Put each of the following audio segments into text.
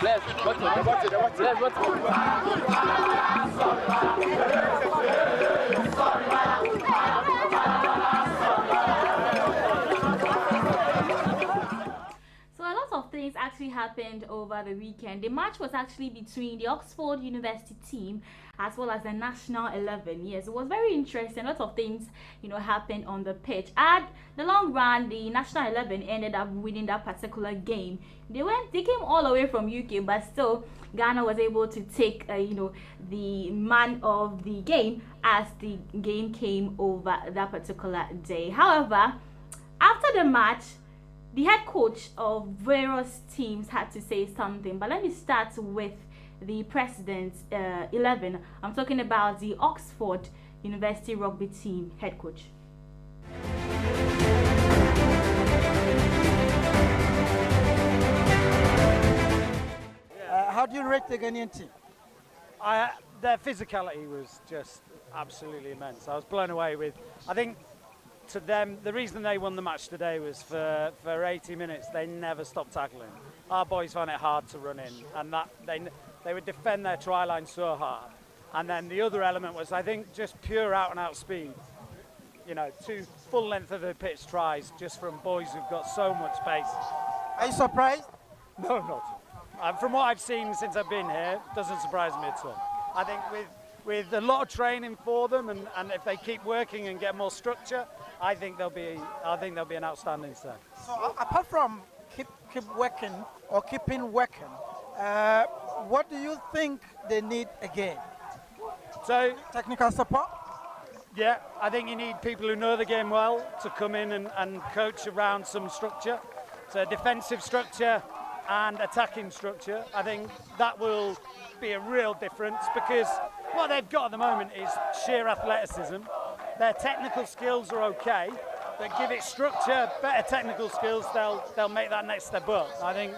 So a lot of things actually happened over the weekend. The match was actually between the Oxford University team as well as the National 11. Yes, it was very interesting. A lot of things, happened on the pitch. At the long run, the National 11 ended up winning that particular game. They came all the way from UK, but still Ghana was able to take, the man of the game as the game came over that particular day. However, after the match, the head coach of various teams had to say something, but let me start with the president's 11. I'm talking about the Oxford University rugby team head coach. How do you rate the Ghanaian team? Their physicality was just absolutely immense. I was blown away with, I think, to them, the reason they won the match today was for 80 minutes, they never stopped tackling. Our boys found it hard to run in, and that they would defend their try line so hard. And then the other element was, I think, just pure out-and-out speed. 2 full length of the pitch tries just from boys who've got so much pace. Are you surprised? No, I'm not. From what I've seen since I've been here, doesn't surprise me at all. I think with a lot of training for them, and if they keep working and get more structure, I think they'll be an outstanding side. So apart from keep working or keeping working, what do you think they need again? So technical support? Yeah, I think you need people who know the game well to come in and coach around some structure. So defensive structure and attacking structure. I think that will be a real difference, because what they've got at the moment is sheer athleticism. Their technical skills are okay, but give it structure, better technical skills, they'll make that next step up. I think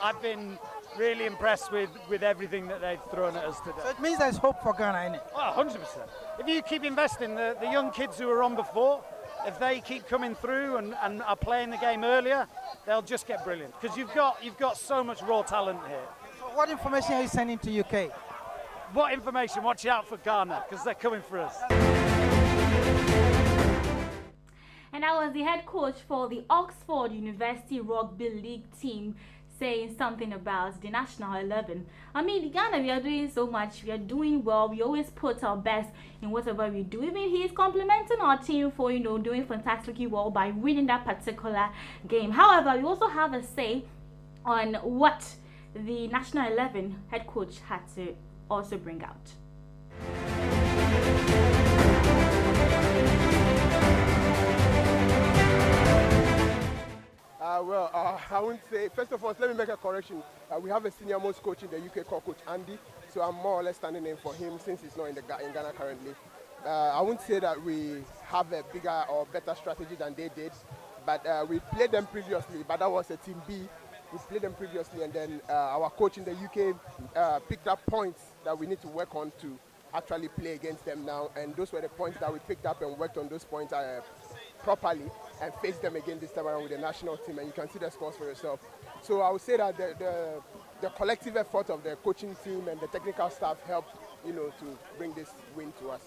I've been really impressed with everything that they've thrown at us today. So it means there's hope for Ghana, innit? Oh, 100%. If you keep investing, the young kids who were on before, if they keep coming through and are playing the game earlier, they'll just get brilliant. Because you've got so much raw talent here. So what information are you sending to UK? What information? Watch out for Ghana, because they're coming for us. And that was the head coach for the Oxford University Rugby League team saying something about the National 11. I mean, Ghana, we are doing so much. We are doing well. We always put our best in whatever we do. Even he is complimenting our team for, doing fantastically well by winning that particular game. However, we also have a say on what the National 11 head coach had to also bring out. I wouldn't say, first of all, let me make a correction. We have a senior most coach in the UK called Coach Andy, so I'm more or less standing in for him since he's not in Ghana currently. I wouldn't say that we have a bigger or better strategy than they did, but we played them previously, but that was a Team B. We played them previously, and then our coach in the UK picked up points that we need to work on to actually play against them now, and those were the points that we picked up and worked on those points properly and faced them again this time around with the national team, and you can see the scores for yourself. So I would say that the collective effort of the coaching team and the technical staff helped, to bring this win to us.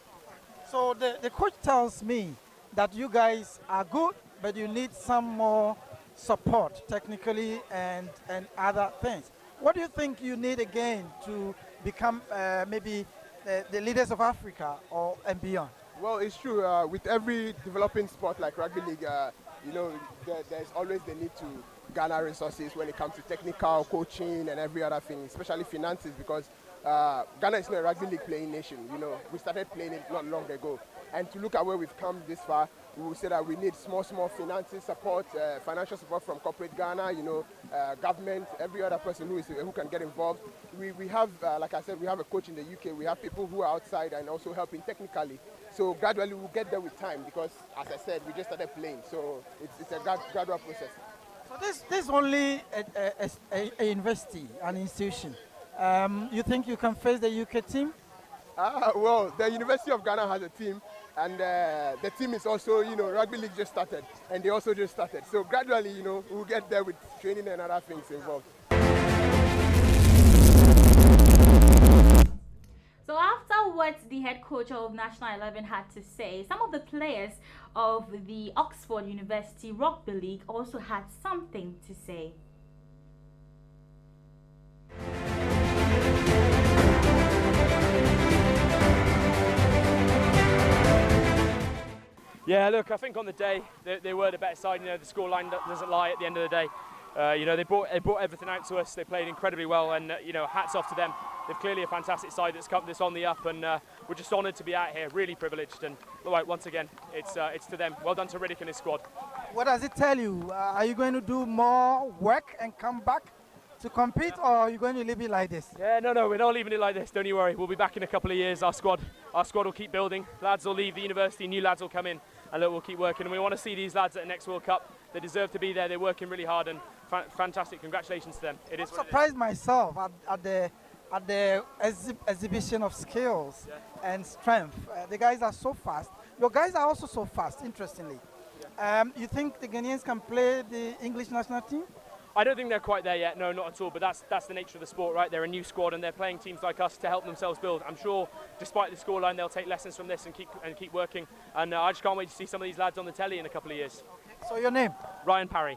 So the coach tells me that you guys are good, but you need some more support technically and other things. What do you think you need again to become maybe the leaders of Africa and beyond? Well, it's true. With every developing sport like rugby league, there's always the need to garner resources when it comes to technical coaching and every other thing, especially finances, because Ghana is not a rugby league playing nation. We started playing it not long ago, and to look at where we've come this far, we will say that we need small finances support, financial support from corporate Ghana, government, every other person who can get involved. We have, like I said, we have a coach in the UK. We have people who are outside and also helping technically. So gradually we'll get there with time, because, as I said, we just started playing. So it's a gradual process. So this is only a university, an institution. You think you can face the UK team? Well, the University of Ghana has a team, and the team is also, rugby league just started, and they also just started. So gradually, we'll get there with training and other things involved. what the head coach of National 11 had to say. Some of the players of the Oxford University Rugby League also had something to say. Yeah, look, I think on the day they were the better side. You know, the scoreline doesn't lie at the end of the day. You know, they brought everything out to us. They played incredibly well, and you know, hats off to them. They've clearly a fantastic side that's come this on the up, and we're just honoured to be out here. Really privileged, and right, once again, it's to them. Well done to Riddick and his squad. What does it tell you? Are you going to do more work and come back to compete, or are you going to leave it like this? Yeah, no, we're not leaving it like this. Don't you worry. We'll be back in a couple of years. Our squad will keep building. Lads will leave the university, new lads will come in, and look, we'll keep working. And we want to see these lads at the next World Cup. They deserve to be there. They're working really hard, and fantastic. Congratulations to them. It is. I'm surprised myself at the exhibition of skills and strength. The guys are so fast. Your guys are also so fast. Interestingly, you think the Ghanaians can play the English national team? I don't think they're quite there yet, no, not at all, but that's the nature of the sport, right? They're a new squad and they're playing teams like us to help themselves build. I'm sure, despite the scoreline, they'll take lessons from this and keep working. And I just can't wait to see some of these lads on the telly in a couple of years. Okay. So your name? Ryan Parry.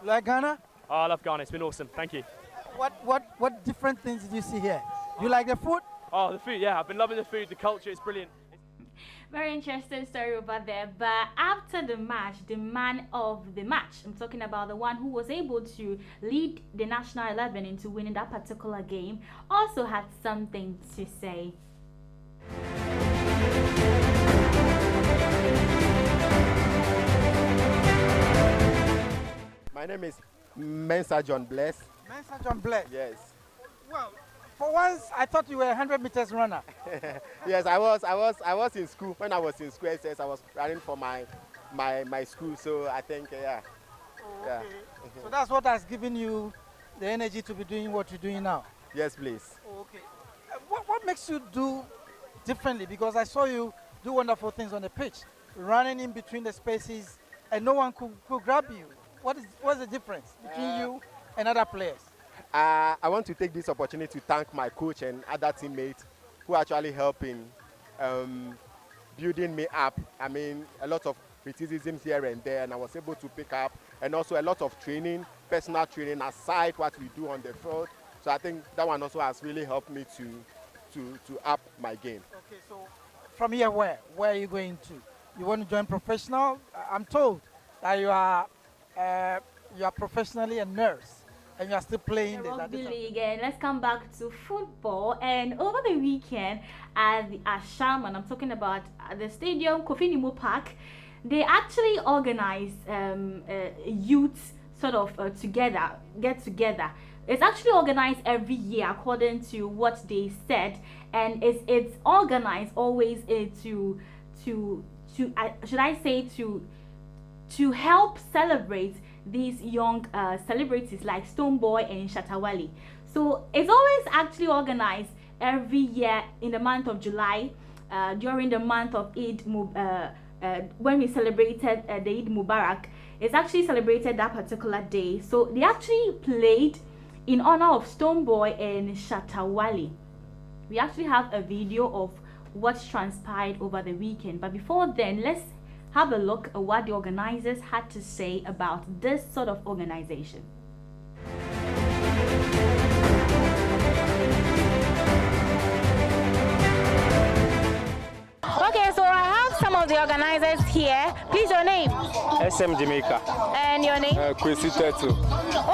You like Ghana? Oh, I love Ghana, it's been awesome, thank you. What different things did you see here? You like the food? Oh, the food, yeah, I've been loving the food, the culture, it's brilliant. Very interesting story over there. But after the match, the man of the match, I'm talking about the one who was able to lead the National 11 into winning that particular game, also had something to say. My name is Mensa John Bless. Mensa John Bless? Yes. Well, for once, I thought you were a 100 meters runner. Yes, I was in school. When I was in school, I was running for my school. So I think, yeah. Oh, okay. So that's what has given you the energy to be doing what you're doing now? Yes, please. Oh, okay. What makes you do differently? Because I saw you do wonderful things on the pitch, running in between the spaces, and no one could grab you. What's the difference between you and other players? I want to take this opportunity to thank my coach and other teammates who actually helped in building me up. I mean, a lot of criticisms here and there, and I was able to pick up, and also a lot of training, personal training aside what we do on the field. So I think that one also has really helped me to up my game. Okay, so from here, where are you going to? You want to join professional? I'm told that you are professionally a nurse. And you are still playing the rugby league. And let's come back to football. And over the weekend at the Ashaman, I'm talking about the stadium, Kofi Nimo Park, they actually organized youth sort of get together. It's actually organized every year according to what they said, and it's organized always to help celebrate these young celebrities like Stonebwoy and Shatta Wale. So it's always actually organized every year in the month of July, during the month of Eid, when we celebrated the Eid Mubarak. It's actually celebrated that particular day. So they actually played in honor of Stonebwoy and Shatta Wale. We actually have a video of what transpired over the weekend. But before then, let's have a look at what the organizers had to say about this sort of organization. Okay, so I have some of the organizers here. Please, your name? SM Jamaica. And your name? Kwesi Tetu.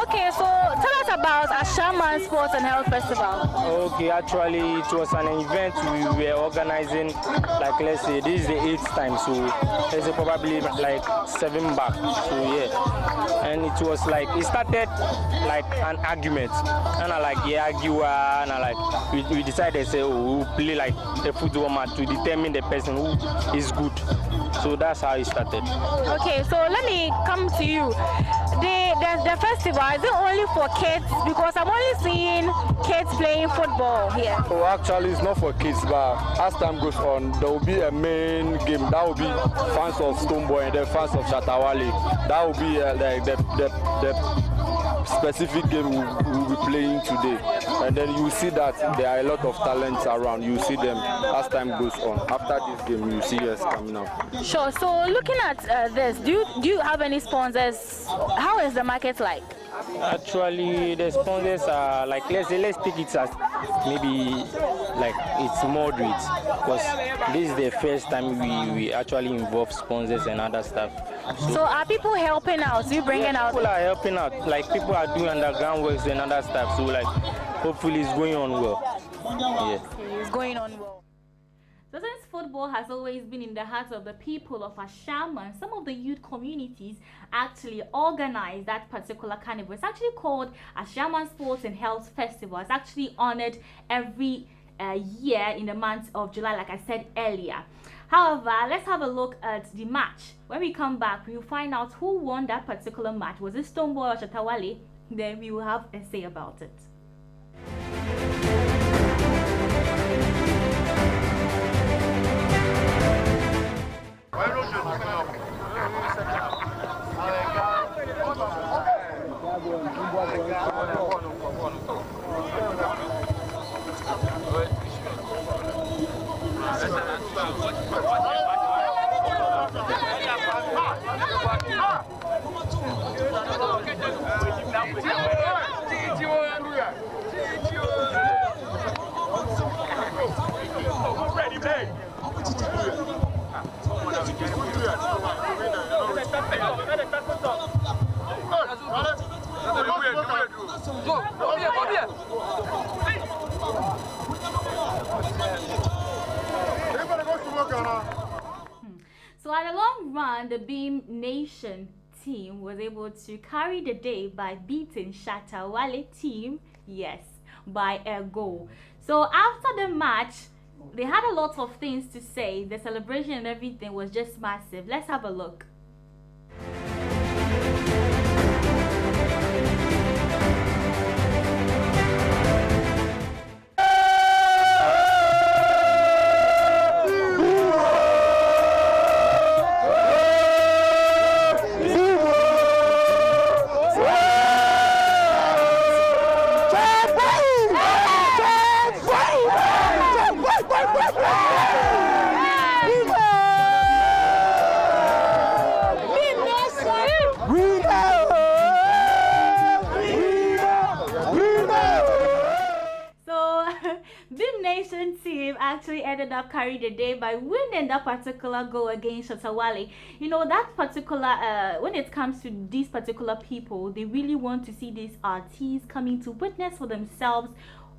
Okay, so tell us about Ashaman Sports and Health Festival. Okay, actually it was an event we were organizing, like let's say this is the 8th time, so it's probably like 7 back, so yeah. And it was like, it started like an argument, and I like, yeah, argue, and I like, we decided, say, oh, we'll play like a football match to determine the person who is good. So that's how it started. Okay, so let me come to you. The festival, is it only for kids? Because I'm only seeing kids playing football here. Oh, actually, it's not for kids, but as time goes on, there will be a main game. That will be fans of Stonebwoy and the fans of Shatta Wale. That will be like the specific game we'll be playing today. and then you see that there are a lot of talents around. You see them as time goes on. After this game, you see us coming out. Sure. So looking at this, do you have any sponsors? How is the market like? Actually, the sponsors are like, let's take it as maybe like it's moderate, because this is the first time we actually involve sponsors and other stuff. So are people helping out? You bringing out? People are helping out. Like people are doing underground works and other stuff. So like, hopefully it's going on well. Yeah. It's going on well. So since football has always been in the hearts of the people of Ashaman, some of the youth communities actually organize that particular carnival. It's actually called Ashaman Sports and Health Festival. It's actually honored every year in the month of July, like I said earlier. However, let's have a look at the match. When we come back, we will find out who won that particular match. Was it Stoneboy or Shatawale? Then we will have a say about it. So at the long run, the Beam Nation team was able to carry the day by beating Shatawale team, yes, by a goal. So after the match, they had a lot of things to say. The celebration and everything was just massive. Let's have a look. Actually ended up carrying the day by winning that particular goal against Shatawale. You know, that particular when it comes to these particular people, they really want to see these artists coming to witness for themselves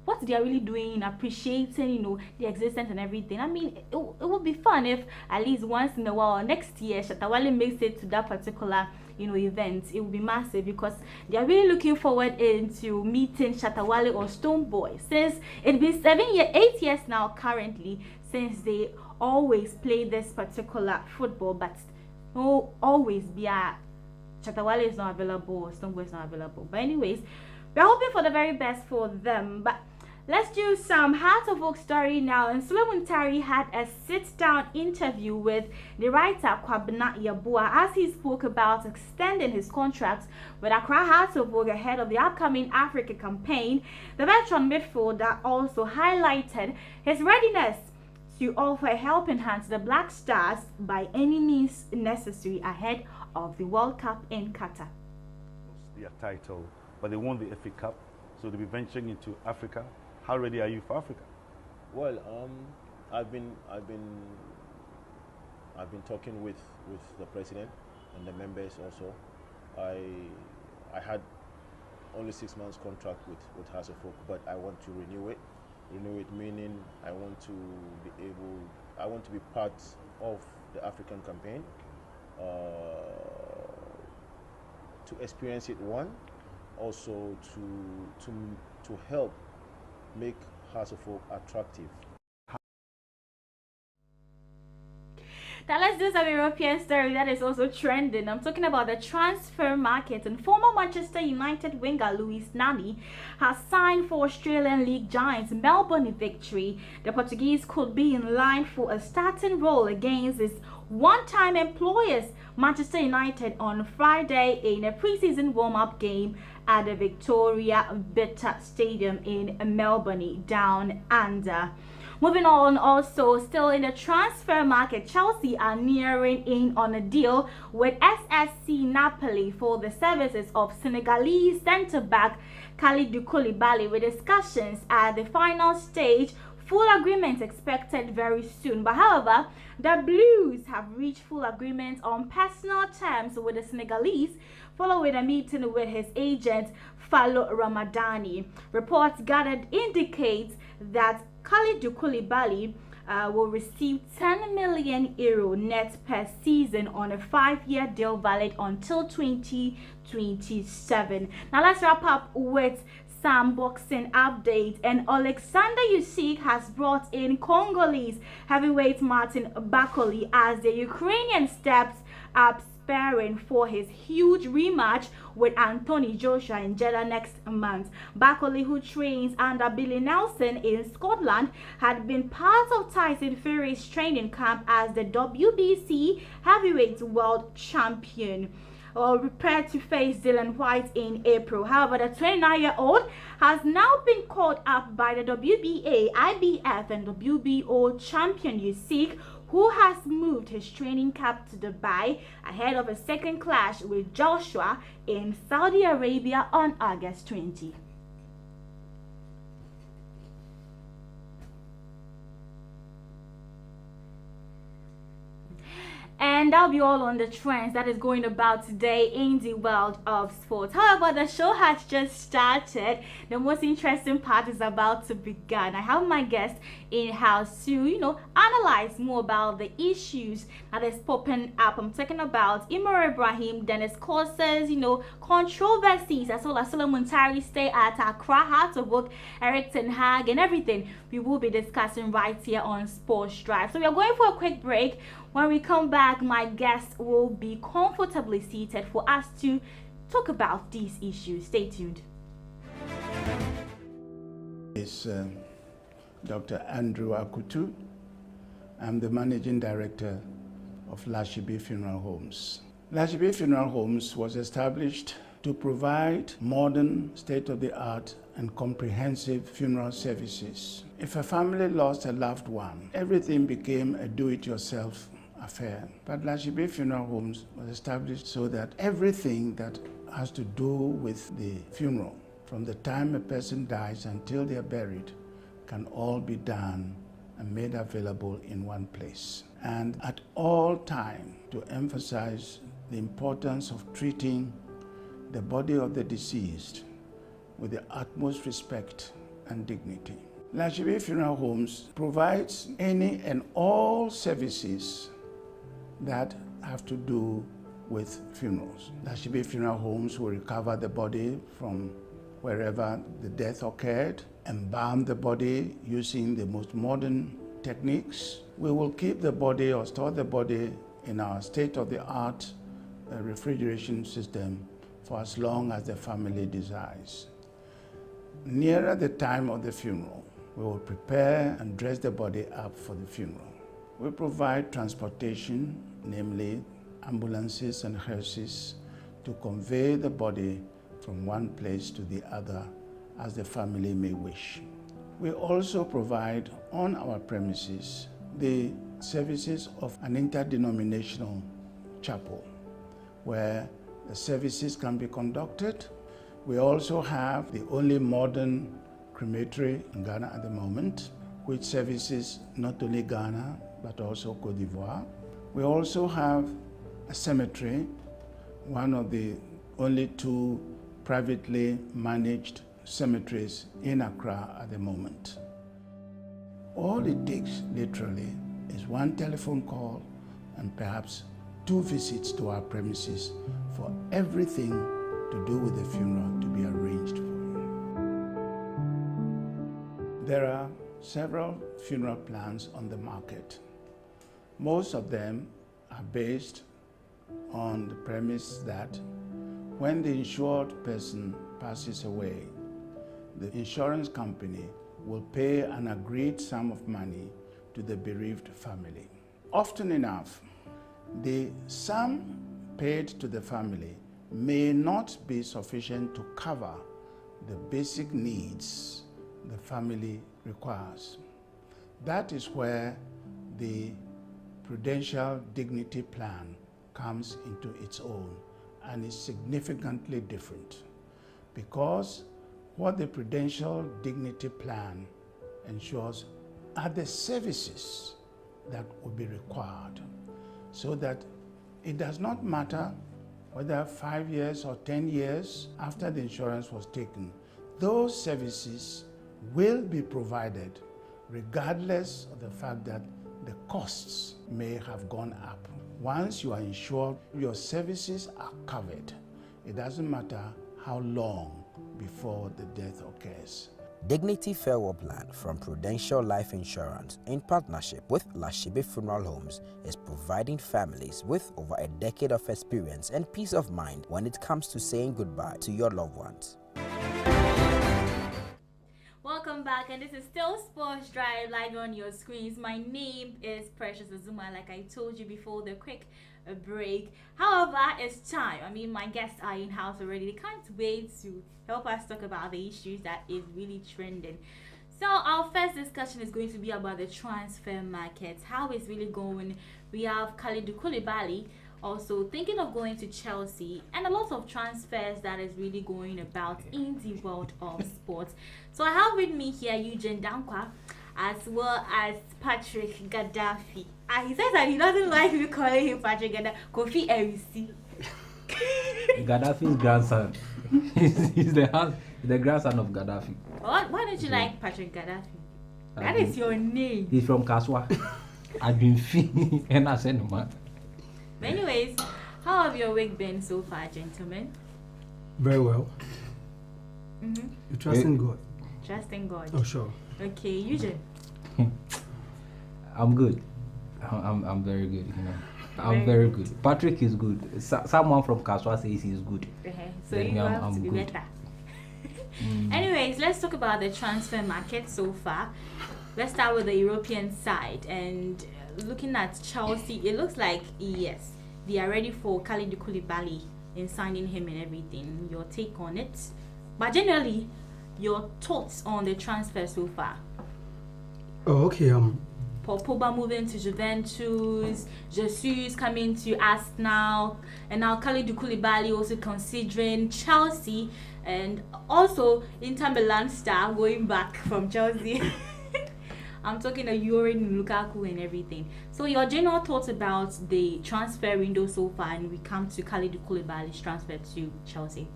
what they are really doing, appreciating, you know, the existence and everything. I mean, it would be fun if at least once in a while, next year, Shatawale makes it to that particular, you know, event. It will be massive because they are really looking forward into meeting Shatawale or Stoneboy, since it's been 8 years now currently since they always play this particular football, but no always be a Shatawale is not available or Stoneboy is not available. But anyways, we're hoping for the very best for them. But let's do some Heart of Oak story now. And Solomon Tari had a sit-down interview with the writer Kwabena Yabua as he spoke about extending his contract with Accra Heart of Oak ahead of the upcoming Africa campaign. The veteran midfielder also highlighted his readiness to offer a helping hand to the Black Stars by any means necessary ahead of the World Cup in Qatar. Their title, but they won the FA Cup, so they'll be venturing into Africa. How ready are you for Africa? Well, I've been talking with the president and the members also. I had only 6 months contract with House of Oak, but I want to renew it. Renew it meaning I want to be part of the African campaign, to experience it, one, also to help make House of Oak attractive. Now let's do some European story that is also trending. I'm talking about the transfer market, and former Manchester United winger Luis Nani has signed for Australian League giants Melbourne Victory. The Portuguese could be in line for a starting role against his one-time employers Manchester United on Friday in a preseason warm-up game at the Victoria Bitter Stadium in Melbourne, Down Under. Moving on, also still in the transfer market, Chelsea are nearing in on a deal with SSC Napoli for the services of Senegalese centre-back Kalidou Koulibaly, with discussions at the final stage. Full agreement expected very soon. But however, the Blues have reached full agreement on personal terms with the Senegalese following a meeting with his agent Fallo Ramadani. Reports gathered indicate that Kalidou Koulibaly will receive €10 million net per season on a 5-year deal valid until 2027. Now let's wrap up with some boxing update, and Alexander Usyk has brought in Congolese heavyweight Martin Bakole as the Ukrainian steps up sparring for his huge rematch with Anthony Joshua in Jeddah next month. Bakole, who trains under Billy Nelson in Scotland, had been part of Tyson Fury's training camp as the WBC heavyweight world champion, prepared to face Dylan White in April. However, the 29-year-old has now been called up by the WBA, IBF, and WBO champion Usyk, who has moved his training camp to Dubai ahead of a second clash with Joshua in Saudi Arabia on August 20. And that'll be all on the trends that is going about today in the world of sports. However, the show has just started. The most interesting part is about to begin. I have my guest in house to, analyze more about the issues that is popping up. I'm talking about Imor Ibrahim, Dennis Courses, controversies, as well as Solomon Tari stay at Accra, how to book Eric Ten Hag, and everything we will be discussing right here on Sports Drive. So we are going for a quick break. When we come back, my guest will be comfortably seated for us to talk about these issues. Stay tuned. It's Dr. Andrew Akutu. I'm the Managing Director of Hstv Funeral Homes. Hstv Funeral Homes was established to provide modern, state-of-the-art and comprehensive funeral services. If a family lost a loved one, everything became a do-it-yourself affair. But Hstv Funeral Homes was established so that everything that has to do with the funeral, from the time a person dies until they are buried, can all be done and made available in one place. And at all times, to emphasize the importance of treating the body of the deceased with the utmost respect and dignity. Hstv Funeral Homes provides any and all services that have to do with funerals. Hstv Funeral Homes will recover the body from wherever the death occurred, embalm the body using the most modern techniques. We will keep the body or store the body in our state-of-the-art refrigeration system for as long as the family desires. Nearer the time of the funeral, we will prepare and dress the body up for the funeral. We provide transportation, namely ambulances and hearses, to convey the body from one place to the other as the family may wish. We also provide on our premises the services of an interdenominational chapel where the services can be conducted. We also have the only modern crematory in Ghana at the moment, which services not only Ghana but also Côte d'Ivoire. We also have a cemetery, one of the only 2 privately managed cemeteries in Accra at the moment. All it takes, literally, is one telephone call and perhaps 2 visits to our premises for everything to do with the funeral to be arranged for. There are several funeral plans on the market. Most of them are based on the premise that when the insured person passes away, the insurance company will pay an agreed sum of money to the bereaved family. Often enough, the sum paid to the family may not be sufficient to cover the basic needs the family requires. That is where the Prudential Dignity Plan comes into its own and is significantly different, because what the Prudential Dignity Plan ensures are the services that will be required, so that it does not matter whether 5 years or 10 years after the insurance was taken, those services will be provided regardless of the fact that the costs may have gone up. Once you are insured, your services are covered. It doesn't matter how long before the death occurs. Dignity Farewell Plan from Prudential Life Insurance, in partnership with Hstv Funeral Homes, is providing families with over a decade of experience and peace of mind when it comes to saying goodbye to your loved ones. Welcome back, and this is still Sports Drive live on your screens. My name is Precious Azuma, like I told you before the quick break. However, it's time. I mean, my guests are in house already. They can't wait to help us talk about the issues that is really trending. So our first discussion is going to be about the transfer market, how it's really going. We have Kalidou Koulibaly also thinking of going to Chelsea, and a lot of transfers that is really going about in the world of sports. So I have with me here Eugene Dankwa, as well as Patrick Gaddafi. He says that he doesn't like me calling him Patrick Gaddafi. Kofi Erisi. Gaddafi's grandson. he's the grandson of Gaddafi. Why don't you like Patrick Gaddafi? That is your name. He's from Kaswa. I've been feeling and I said no man. But anyways, how have your week been so far, gentlemen? Very well. Mm-hmm. You trusting God? Trusting God. Oh, sure. Okay, Eugene. I'm good. I'm very good, you know. I'm very good. Patrick is good. Someone from Kaswa says he's good. Okay. So you have to be good. Better. Anyways, let's talk about the transfer market so far. Let's start with the European side, and looking at Chelsea, it looks like yes, they are ready for Kalidou Koulibaly in signing him and everything. Your take on it? But generally, your thoughts on the transfer so far? Oh, okay. Paul Pogba moving to Juventus, Jesus coming to Arsenal, and now Kalidou Koulibaly also considering Chelsea, and also Inter Milan star going back from Chelsea. I'm talking of Yorin, Lukaku and everything. So your general thoughts about the transfer window so far, and we come to Kalidou Koulibaly's transfer to Chelsea.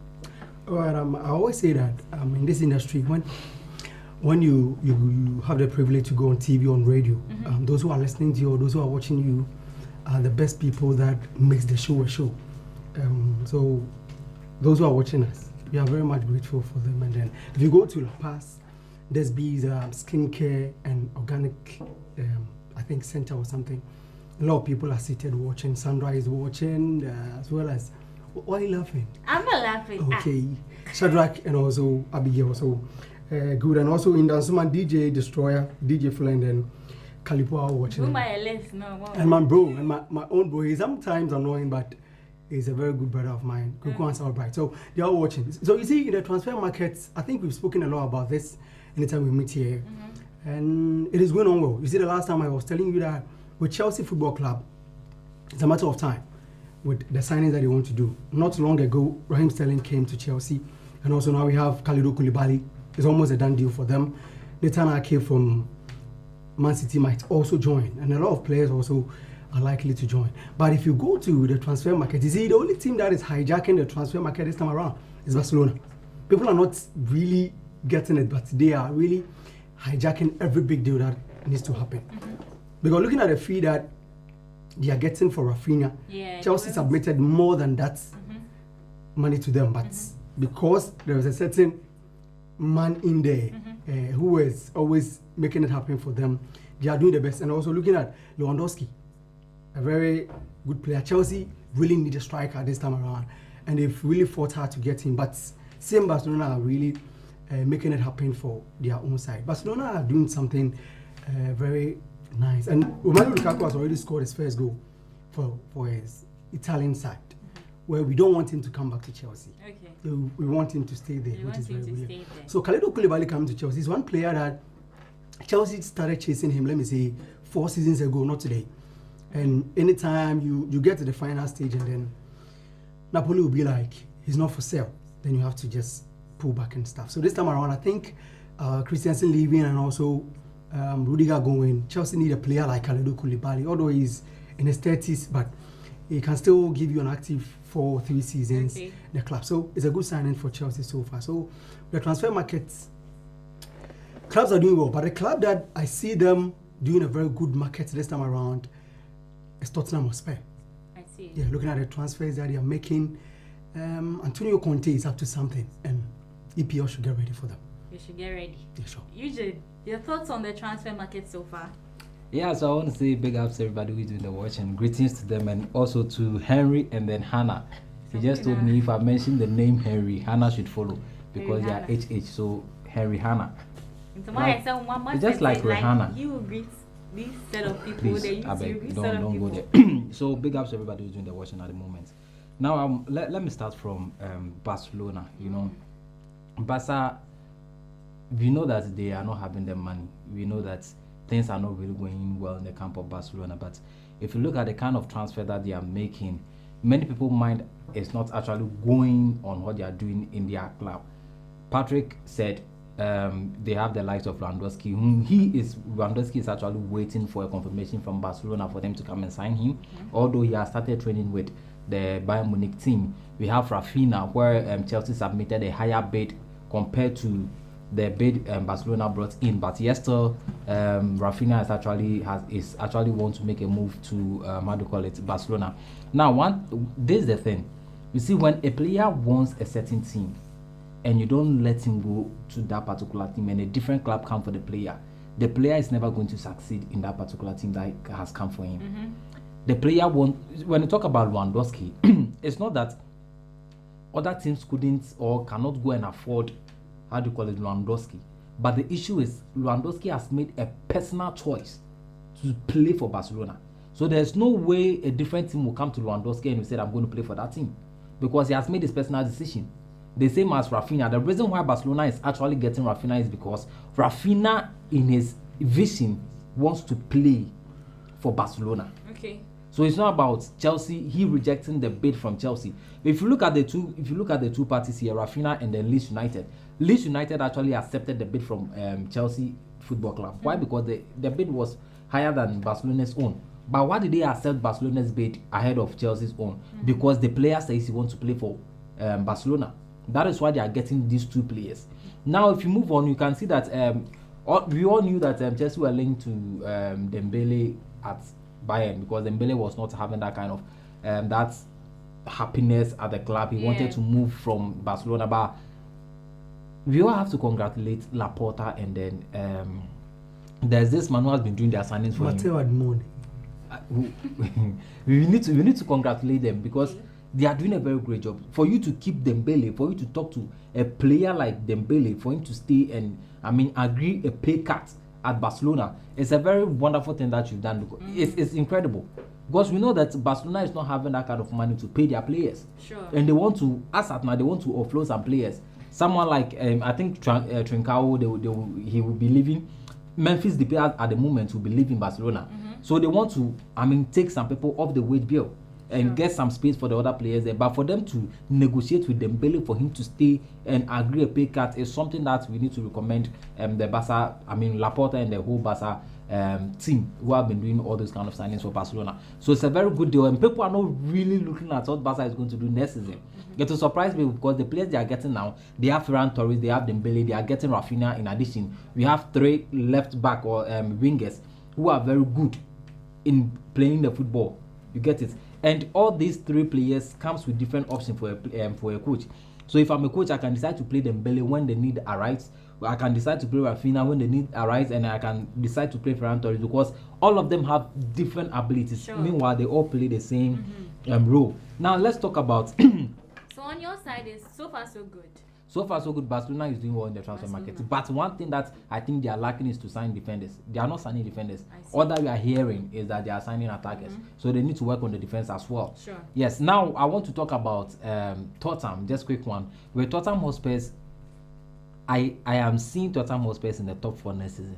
All right, I always say that in this industry, when you have the privilege to go on TV, on radio, those who are listening to you or those who are watching you are the best people that makes the show a show. So those who are watching us, we are very much grateful for them. And then if you go to La Paz, there's skincare and organic, I think, center or something. A lot of people are seated watching. Sandra is watching, as well as. Why are you laughing? I'm not laughing. Okay. Shadrach and also Abigail also good. And also in Dansuman, DJ Destroyer, DJ Flend and Kalipo are watching. And my bro, and my own bro, he's sometimes annoying, but he's a very good brother of mine. Kuku and Salbright. So they are watching. So you see, in the transfer markets, I think we've spoken a lot about this anytime we meet here. And it is going on well. You see, the last time I was telling you that with Chelsea Football Club, it's a matter of time with the signings that they want to do. Not long ago, Raheem Sterling came to Chelsea, and also now we have Kalidou Koulibaly. It's almost a done deal for them. Nathan Ake from Man City might also join, and a lot of players also are likely to join. But if you go to the transfer market, you see the only team that is hijacking the transfer market this time around is Barcelona. People are not really getting it, but they are really hijacking every big deal that needs to happen. Because looking at the fee that they are getting for Rafinha, Chelsea submitted more than that money to them, but because there was a certain man in there who was always making it happen for them, they are doing the best. And also looking at Lewandowski, a very good player. Chelsea really need a striker this time around, and they've really fought hard to get him. But same Barcelona are really making it happen for their own side. Barcelona are doing something very nice, and Romelu Lukaku has already scored his first goal for his Italian side, where we don't want him to come back to Chelsea. Okay. We want him to stay there, which is very weird. So Kalidou Koulibaly coming to Chelsea is one player that Chelsea started chasing him, let me say, 4 seasons ago, not today. And anytime you get to the final stage and then Napoli will be like, he's not for sale, then you have to just pull back and stuff. So this time around, I think Christensen leaving and also Rudiger going, Chelsea need a player like Kalidou Koulibaly, although he's in his 30s, but he can still give you an active 4 or 3 seasons in the club. So it's a good signing for Chelsea so far. So the transfer markets, clubs are doing well, but the club that I see them doing a very good market this time around is Tottenham Hotspur. I see. Yeah, looking at the transfers that they are making, Antonio Conte is up to something, and EPL should get ready for them. You should get ready. Yeah, sure. Eugene, your thoughts on the transfer market so far? Yeah, so I want to say big ups to everybody who's doing the watch and greetings to them, and also to Henry and then Hannah. He just told me if I mention the name Henry, Hannah should follow because they are HH. So Henry Hannah. Like, it's just like Rihanna. You greet this set of people. Please, I beg, don't go there. So big ups to everybody who's doing the watching at the moment. Now let me start from Barcelona. You know, Barca. We know that they are not having the money. We know that things are not really going well in the camp of Barcelona. But if you look at the kind of transfer that they are making, many people mind it's not actually going on what they are doing in their club. Patrick said they have the likes of Lewandowski, whom Lewandowski is actually waiting for a confirmation from Barcelona for them to come and sign him. Although he has started training with the Bayern Munich team. We have Rafinha, where Chelsea submitted a higher bid compared to the bid Barcelona brought in, but yes, still Rafinha is actually want to make a move to how do you call it, Barcelona. Now, this is the thing. You see, when a player wants a certain team, and you don't let him go to that particular team, and a different club come for the player is never going to succeed in that particular team that has come for him. The player when you talk about Lewandowski, it's not that other teams couldn't or cannot go and afford, how do you call it, Lewandowski. But the issue is Lewandowski has made a personal choice to play for Barcelona. So there's no way a different team will come to Lewandowski and will say, I'm going to play for that team. Because he has made his personal decision. The same as Rafinha. The reason why Barcelona is actually getting Rafinha is because Rafinha, in his vision, wants to play for Barcelona. Okay. So it's not about Chelsea. He rejecting the bid from Chelsea. If you look at the two parties here, Rafinha and then Leeds United. Leeds United actually accepted the bid from Chelsea Football Club. Why? Because the bid was higher than Barcelona's own. But why did they accept Barcelona's bid ahead of Chelsea's own? Because the player says he wants to play for Barcelona. That is why they are getting these two players. Now, if you move on, you can see that we all knew that Chelsea were linked to Dembele at Bayern, because Dembele was not having that kind of that happiness at the club. He wanted to move from Barcelona, but we all have to congratulate Laporta, and then there's this man who has been doing their signings for him. we need to congratulate them because they are doing a very great job. For you to keep Dembele, for you to talk to a player like Dembele, for him to stay and agree a pay cut at Barcelona, it's a very wonderful thing that you've done. It's incredible, because we know that Barcelona is not having that kind of money to pay their players. Sure. And they want to, as at now, they want to offload some players. Someone like I think Trincao, he will be leaving. Memphis Depay at the moment will be leaving Barcelona. So they want to, take some people off the wage bill and get some space for the other players there. But for them to negotiate with Dembele for him to stay and agree a pay cut is something that we need to recommend the Barca, Laporta and the whole Barca team who have been doing all those kind of signings for Barcelona. So it's a very good deal, and people are not really looking at what Barca is going to do next season. It will surprise me because the players they are getting now, they have Ferran Torres, they have Dembele, they are getting Rafinha. In addition, we have 3 left back or wingers who are very good in playing the football. You get it? And all these 3 players comes with different options for a coach. So if I'm a coach, I can decide to play Dembele when the need arrives, I can decide to play Rafinha when the need arises, and I can decide to play Ferran Torres, because all of them have different abilities. Sure. Meanwhile, they all play the same role. Now let's talk about. So on your side is so far so good. So far so good. Barcelona is doing well in the transfer market. But one thing that I think they are lacking is to sign defenders. They are not signing defenders. All that we are hearing is that they are signing attackers. So they need to work on the defense as well. Sure. Yes. Now I want to talk about Tottenham. Just quick one. With Tottenham Hotspurs, I am seeing Tottenham Hotspurs in the top 4 next season.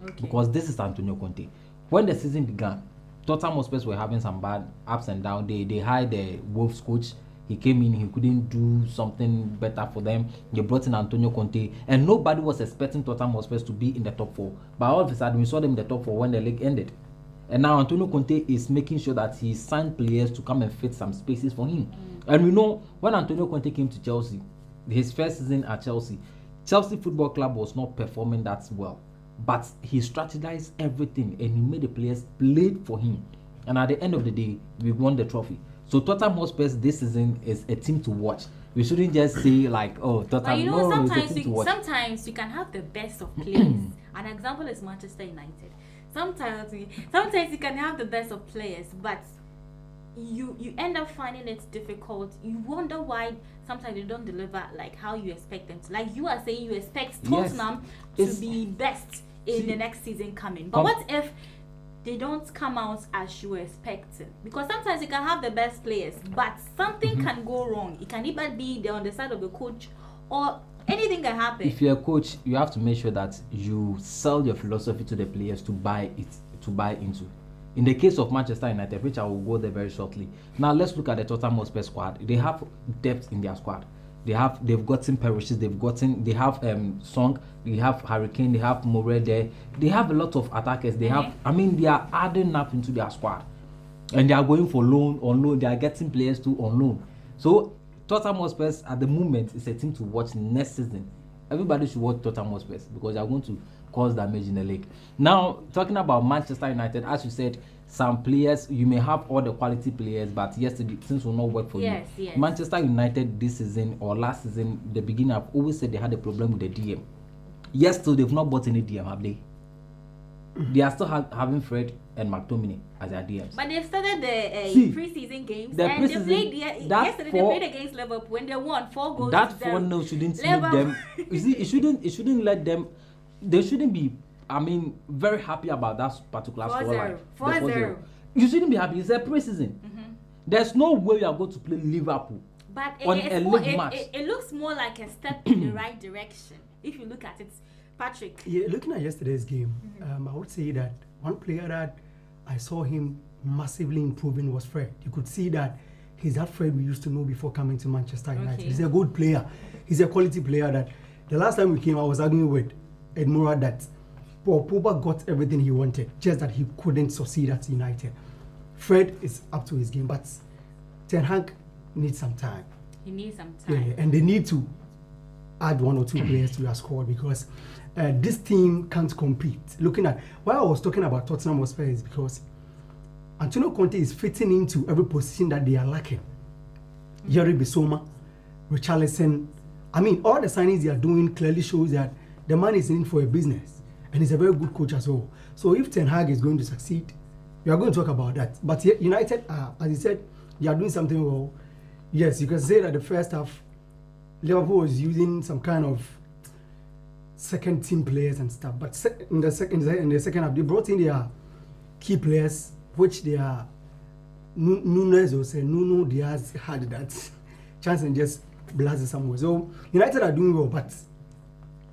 Okay. Because this is Antonio Conte. When the season began, Tottenham Hotspurs were having some bad ups and downs. They hired the Wolves coach. He came in, he couldn't do something better for them. They brought in Antonio Conte, and nobody was expecting Tottenham Hotspur to be in the top 4. But all of a sudden, we saw them in the top 4 when the league ended. And now Antonio Conte is making sure that he signed players to come and fit some spaces for him. And we know when Antonio Conte came to Chelsea, his first season at Chelsea Football Club was not performing that well. But he strategized everything, and he made the players play for him. And at the end of the day, we won the trophy. So Tottenham Hotspur this season is a team to watch. We shouldn't just say like, oh, Tottenham. But you know, no, sometimes you can have the best of players. An example is Manchester United. Sometimes you can have the best of players, but you end up finding it difficult. You wonder why sometimes they don't deliver like how you expect them to. Like you are saying, you expect Tottenham to be best in the next season coming. But what if they don't come out as you were expecting? Because sometimes you can have the best players, but something can go wrong. It can either be on the side of the coach, or anything can happen. If you're a coach, you have to make sure that you sell your philosophy to the players to buy into. In the case of Manchester United, which I will go there very shortly. Now let's look at the Tottenham Hotspur squad. They have depth in their squad. They've gotten Perishes, they have Song, they have Hurricane, they have Moret there. They have a lot of attackers. They are adding up into their squad, and they are going for on loan. They are getting players too on loan. So Tottenham Hotspur at the moment is a team to watch next season. Everybody should watch Tottenham Hotspur because they are going to cause damage in the league. Now talking about Manchester United, as you said, some players, you may have all the quality players, but yesterday things will not work for you. Yes. Manchester United this season or last season, the beginning, I've always said they had a problem with the DM. Yes, still they've not bought any DM, have they? They are still having Fred and McTominay as their DMs. But they've started the pre-season games, and they played yesterday. They played against Liverpool when they won 4 goals. That 4-0 shouldn't make them. You see, it shouldn't let them. They shouldn't be. I mean, very happy about that particular scoreline. 4-0. You shouldn't be happy. It's a pre-season. There's no way you are going to play Liverpool on a league match. It looks more like a step in the right direction if you look at it, Patrick. Yeah, looking at yesterday's game, I would say that one player that I saw him massively improving was Fred. You could see that he's that Fred we used to know before coming to Manchester United. He's a good player. He's a quality player that the last time we came, I was arguing with Edmura that Paul Pogba got everything he wanted, just that he couldn't succeed at United. Fred is up to his game, but Ten Hag needs some time. He needs some time. Yeah, and they need to add 1 or 2 players to their squad because this team can't compete. Looking at why I was talking about Tottenham Hotspur is because Antonio Conte is fitting into every position that they are lacking. Yuri Bissouma, Richarlison. I mean, all the signings they are doing clearly shows that the man is in for a business. And he's a very good coach as well. So if Ten Hag is going to succeed, we are going to talk about that. But United, as you said, they are doing something well. Yes, you can say that the first half, Liverpool was using some kind of second team players and stuff. But in the second half, they brought in their key players, which they are Nunes or say Nuno Diaz had that chance and just blasted somewhere. So United are doing well, but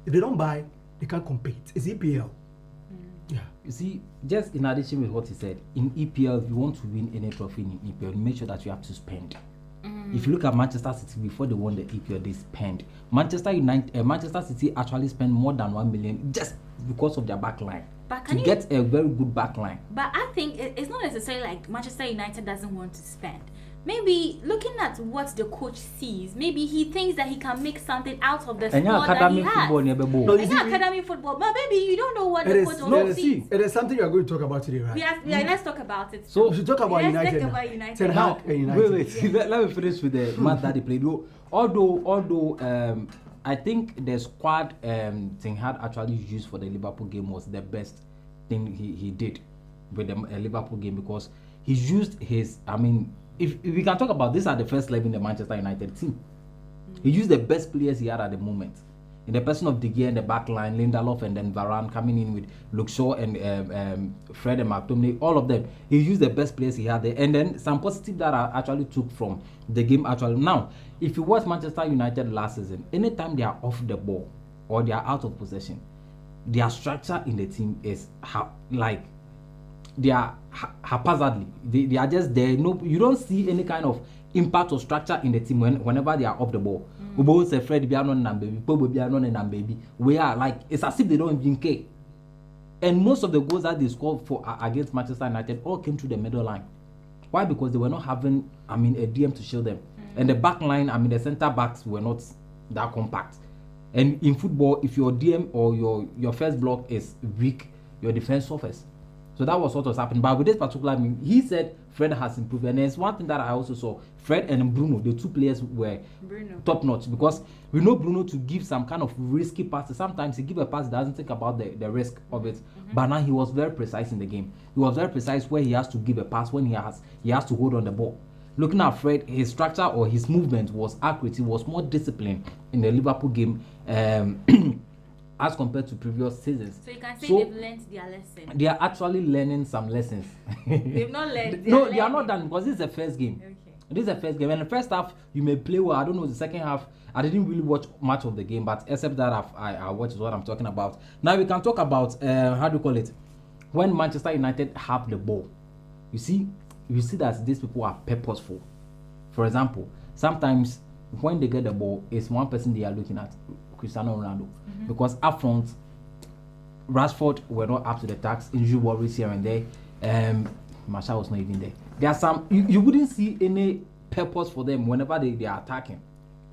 if they don't buy, they can't compete. It's EPL. Yeah. You see, just in addition with what he said, in EPL, if you want to win any trophy in EPL, make sure that you have to spend. If you look at Manchester City before they won the EPL, they spend. Manchester City actually spent more than 1 million just because of their back line. But to get a very good back line. But I think it's not necessarily like Manchester United doesn't want to spend. Maybe looking at what the coach sees, maybe he thinks that he can make something out of the squad that he has. Academy football, but maybe you don't know what the coach also sees. It is something we are going to talk about today, right? Let's talk about it. So we should talk about United. Wait, let me finish with the match that they played. Although I think the squad Ten Hag actually used for the Liverpool game was the best thing he did with the Liverpool game, because he used his, I mean, if we can talk about this at the first level in the Manchester United team, he used the best players he had at the moment. In the person of De Gea in the back line, Lindelof and then Varane coming in with Luke Shaw and Fred and McTominay, all of them. He used the best players he had there. And then some positive that I actually took from the game actually. Now, if you watch Manchester United last season, anytime they are off the ball or they are out of possession, their structure in the team is like they are haphazardly. They are just there. No, you don't see any kind of impact or structure in the team whenever they are off the ball. Both say Fred Bianon and baby, Bobo Bianon and baby. We are like, it's as if they don't even care. And most of the goals that they scored for against Manchester United all came through the middle line. Why? Because they were not having, I mean, a DM to shield them. And the back line, I mean, the center backs were not that compact. And in football, if your DM or your first block is weak, your defense suffers. So that was what was happening. But with this particular game, he said Fred has improved. And there's one thing that I also saw. Fred and Bruno, the two players were top notch, because we know Bruno to give some kind of risky passes. Sometimes he gives a pass, doesn't think about the risk of it. But now he was very precise in the game. He was very precise where he has to give a pass, when he has to hold on the ball. Looking at Fred, his structure or his movement was accurate. He was more disciplined in the Liverpool game as compared to previous seasons. So you can say they've learned their lesson. They are actually learning some lessons. They've not learned. No, they are not done, because this is the first game. Okay. This is the first game. And the first half, you may play well. I don't know, the second half, I didn't really watch much of the game, but except that I watched what I'm talking about. Now we can talk about, how do you call it? When Manchester United have the ball, you see that these people are purposeful. For example, sometimes when they get the ball, it's one person they are looking at, Cristiano Ronaldo. Because up front, Rashford were not up to the task, injury worries here and there. Marshall was not even there. There are some, you wouldn't see any purpose for them whenever they are attacking.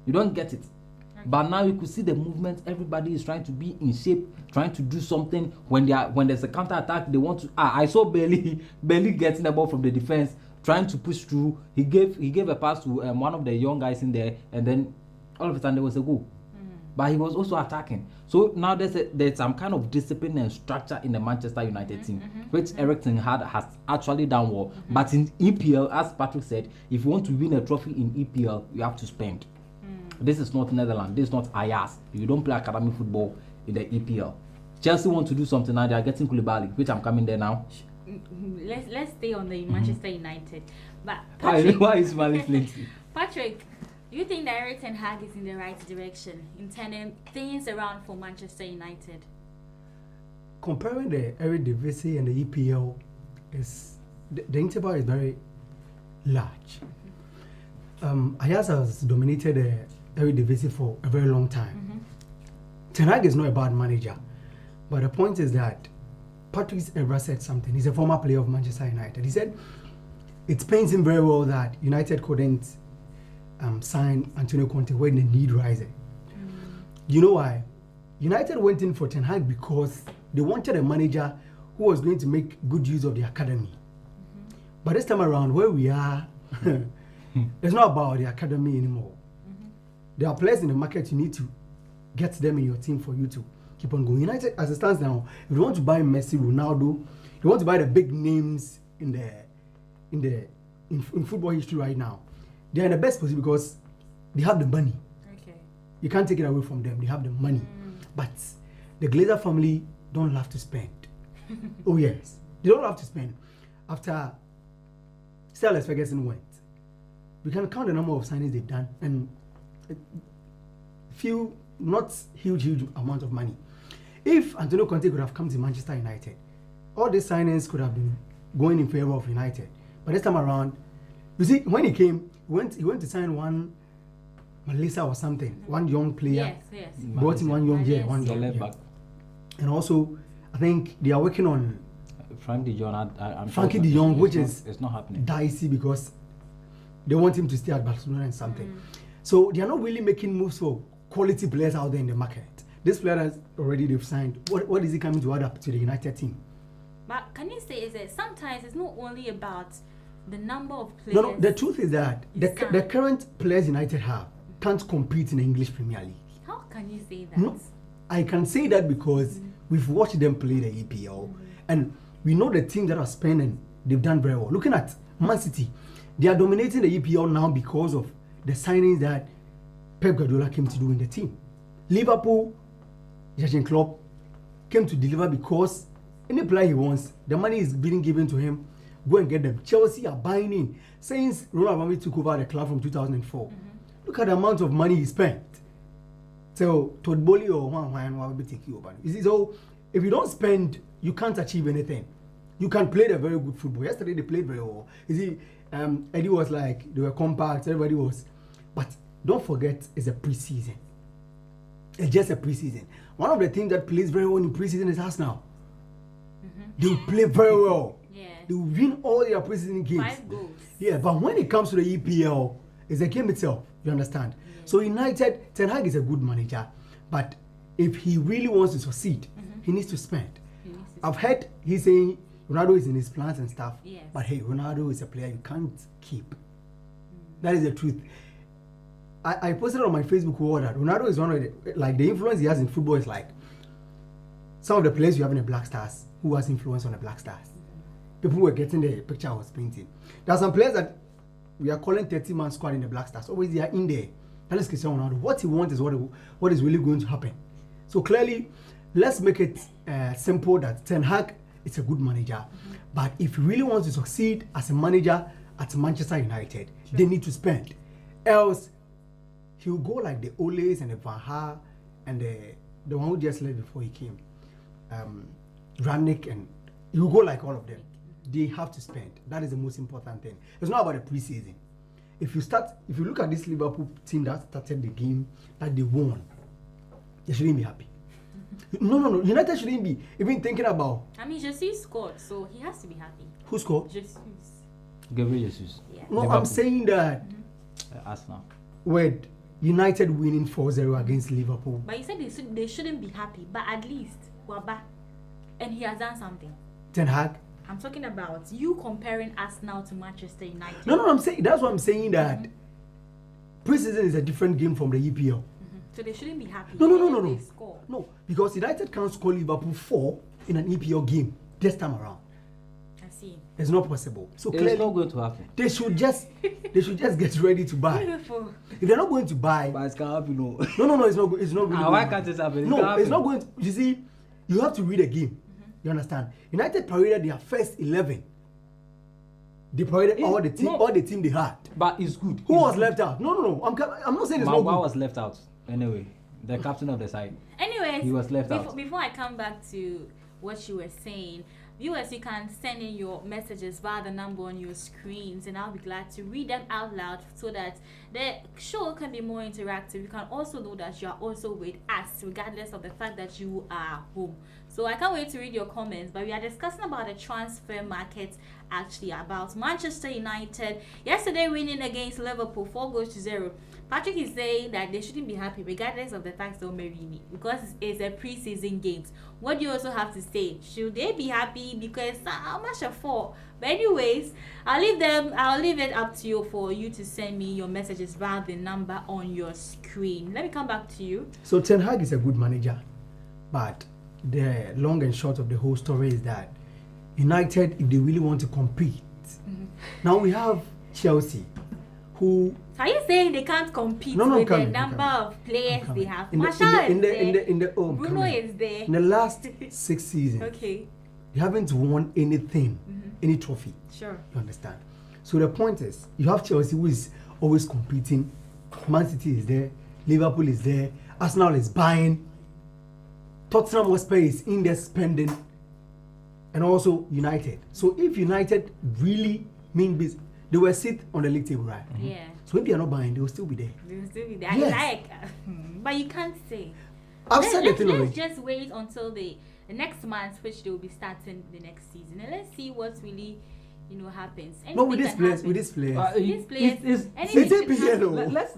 You don't get it. Okay. But now you could see the movement. Everybody is trying to be in shape, trying to do something. When there's a counter attack, they want to. I saw Bailey getting the ball from the defense, trying to push through. He gave a pass to one of the young guys in there, and then all of a sudden there was a goal. But he was also attacking. So now there's some kind of discipline and structure in the Manchester United team, which Erik ten Hag has actually done well. But in EPL, as Patrick said, if you want to win a trophy in EPL, you have to spend. This is not Netherlands. This is not Ajax. You don't play academic football in the EPL. Chelsea want to do something now. They are getting Koulibaly, which I'm coming there now. Let's stay on the Manchester United. But Patrick, why is Mali Patrick, do you think that Erik ten Hag is in the right direction in turning things around for Manchester United? Comparing the Eredivisie and the EPL, the interval is very large. Ajax has dominated the Eredivisie for a very long time. Ten Hag is not a bad manager, but the point is that Patrick ever said something. He's a former player of Manchester United. He said it pains him very well that United couldn't sign Antonio Conte when the need rises. You know why? United went in for Ten Hag because they wanted a manager who was going to make good use of the academy. But this time around, where we are, it's not about the academy anymore. There are players in the market, you need to get them in your team for you to keep on going. United, as it stands now, if you want to buy Messi, Ronaldo, you want to buy the big names in football history right now, they're in the best position because they have the money. Okay. You can't take it away from them. They have the money. But the Glazer family don't love to spend. Oh yes, they don't love to spend. After Sir Alex Ferguson went, we can count the number of signings they've done, and few, not huge amount of money. If Antonio Conte could have come to Manchester United, all these signings could have been going in favor of United. But this time around, you see, when he came, he went to sign one Melissa or something, one young player. Yes. Brought in one young player. And also, I think they are working on Frankie de Jong. Frankie de Jong, which it's not happening. Dicey because they want him to stay at Barcelona and something. So they are not really making moves for quality players out there in the market. This player has already they've signed. What is he coming to add up to the United team? But can you say is that sometimes it's not only about the number of players? No, the truth is that the current players United have can't compete in the English Premier League. How can you say that? No, I can say that because we've watched them play the EPL, and we know the teams that are spending, they've done very well. Looking at Man City, they are dominating the EPL now because of the signings that Pep Guardiola came to do in the team. Liverpool, Jurgen Klopp came to deliver because any player he wants, the money is being given to him. Go and get them. Chelsea are buying in since Ronald Abramovich took over the club from 2004. Look at the amount of money he spent. So Todd Bowley or Juan will be taking over. You see, so if you don't spend, you can't achieve anything. You can play the very good football. Yesterday they played very well. You see, Eddie was like, they were compact, everybody was. But don't forget, it's a preseason. It's just a preseason. One of the things that plays very well in preseason is Arsenal. They play very well. They win all their preseason games. 5 goals. Yeah, but when it comes to the EPL, it's a game itself. You understand? So United, Ten Hag is a good manager, but if he really wants to succeed, he needs to spend. I've heard he's saying Ronaldo is in his plans and stuff, but hey, Ronaldo is a player you can't keep. That is the truth. I posted on my Facebook wall that Ronaldo is one of the influence he has in football is like some of the players you have in the Black Stars who has influence on the Black Stars. People were getting the picture I was painting. There are some players that we are calling 30-man squad in the Black Stars. Always they are in there. That is Cristiano Ronaldo. What he wants is what is really going to happen. So clearly, let's make it simple that Ten Hag is a good manager. But if he really wants to succeed as a manager at Manchester United, they need to spend. Else, he'll go like the Ole's and the Van Gaal and the one who just left before he came, Rangnick, and he'll go like all of them. They have to spend. That is the most important thing. It's not about the preseason. If you look at this Liverpool team that started the game that they won, they shouldn't be happy. No. United shouldn't be even thinking about. I mean, Jesus scored, so he has to be happy. Who scored? Jesus. Gabriel Jesus. Yeah. No, Liverpool. I'm saying that. Arsenal. With United winning 4-0 against Liverpool. But you said they shouldn't be happy, but at least we're back, and he has done something. Ten Hag. I'm talking about you comparing Arsenal to Manchester United. No, I'm saying that's what I'm saying that preseason is a different game from the EPL. So they shouldn't be happy. No. No, because United can't score Liverpool 4 in an EPL game this time around. I see. It's not possible. So it's clearly, not going to happen. They should just get ready to buy. Beautiful. If they're not going to buy, but it's can't happen. No, it's not. It's not really. Why can't it happen? No, it's not going to. You see, you have to read a game. You understand? United paraded their first 11. They paraded all the team they had. But it's good. Who was left out? No. I'm not saying it's not good. Was left out anyway. The captain of the side. Anyways, he was left out. Before I come back to what you were saying, viewers, you can send in your messages via the number on your screens, and I'll be glad to read them out loud so that the show can be more interactive. You can also know that you are also with us, regardless of the fact that you are home. So I can't wait to read your comments. But we are discussing about the transfer market, actually about Manchester United yesterday winning against Liverpool 4-0. Patrick is saying that they shouldn't be happy regardless of the fact they'll marry me because it's a pre-season games. What do you also have to say? Should they be happy because how much a 4? But anyways, I'll leave it up to you for you to send me your messages via the number on your screen. Let me come back to you. So Ten Hag is a good manager, but the long and short of the whole story is that United, if they really want to compete, now we have Chelsea, who. Are you saying they can't compete with the number of players they have? Bruno is there. In the last 6 seasons, okay, they haven't won anything, any trophy. Sure. You understand? So the point is, you have Chelsea who is always competing. Man City is there. Liverpool is there. Arsenal is buying. Tottenham Hotspur is in there spending. And also United. So if United really mean business, they will sit on the league table, right? Yeah. So if they are not buying, they will still be there. They will still be there. Yes. But you can't say. I've said the thing already. Let's just wait until the next month, which they will be starting the next season, and let's see what really, happens. But with this players, it's APL. Let's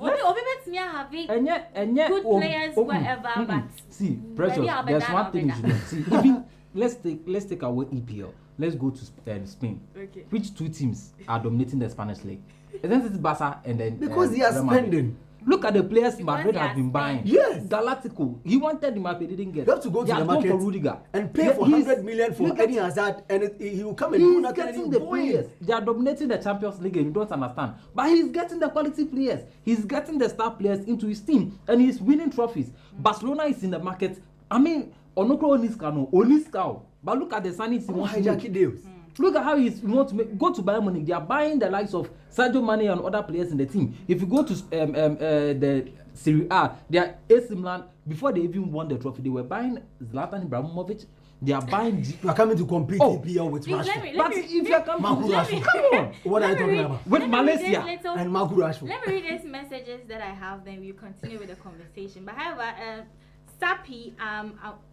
good players wherever, but see, Precious, there's one thing you should know. See, even let's take away EPL. let's go to Spain. Okay. Which two teams are dominating the Spanish league? Isn't it Barca and then because they are spending. Look at the players Madrid has been buying. Yes. Galactico. He wanted the Mbappe, didn't get. You have to go to the market for Rudiger and pay for 100 million for Eden Hazard, and he will come and do nothing. Getting the players. They are dominating the Champions League, and you don't understand. But he's getting the quality players. He's getting the star players into his team, and he's winning trophies. Barcelona is in the market. I mean, Onokro Oniskao. But look at the signings he wants to make. Look at how he wants to go to Bayern Munich. They are buying the likes of Sadio Mane and other players in the team. If you go to the Serie A, they are AC Milan. Before they even won the trophy, they were buying Zlatan Ibrahimovic. They are buying. You are coming to compete EPL with Rashford. But if you are coming to Rashford, come on. What are you talking about? With Malaysia and Marco Rashford. Let me read these messages that I have, then we'll continue with the conversation. But however, Sapi,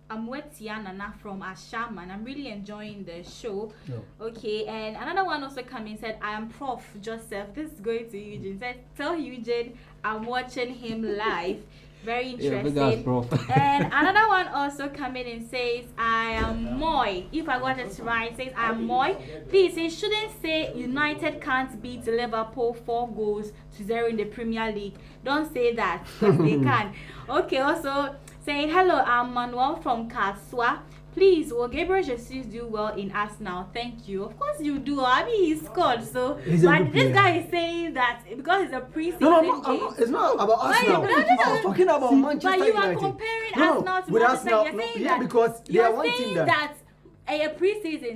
I'm Wetiana from Ashaman. I'm really enjoying the show. No. Okay, and another one also came in said, I am Prof. Joseph. This is going to Eugene. Said, tell Eugene I'm watching him live. Very interesting. And another one also coming in says, I am Moy. If I got it right, says I am Moy. Please, it shouldn't say United can't beat Liverpool 4-0 in the Premier League. Don't say that, because they can. Okay, also saying, hello, I'm Manuel from Kaswa. Please, will Gabriel Jesus do well in Arsenal? Thank you. Of course you do. I mean, he scored. So, but this guy is saying that because it's a preseason game. It's not about Arsenal. I was talking about Manchester United. But you are comparing Arsenal to Manchester. You're saying that, because they are one team that a preseason,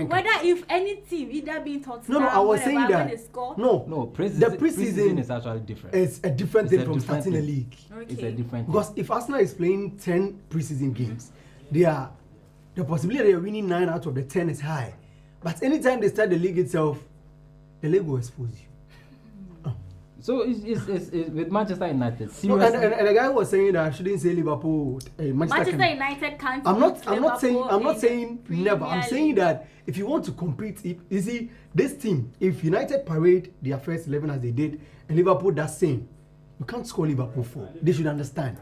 whether if any team either being Tottenham, I was saying that. No, the preseason is actually different. It's a different thing from starting a league. Okay. It's a different because thing. if Arsenal is playing 10 preseason games, the possibility they are winning 9 out of the 10 is high. But anytime they start the league itself, the league will expose you. So it's with Manchester United. Seriously. And the guy was saying that I shouldn't say Liverpool. Manchester United can't. I'm not saying never. I'm saying that if you want to compete, you see this team. If United parade their first 11 as they did, and Liverpool does same, you can't score Liverpool 4. They should understand.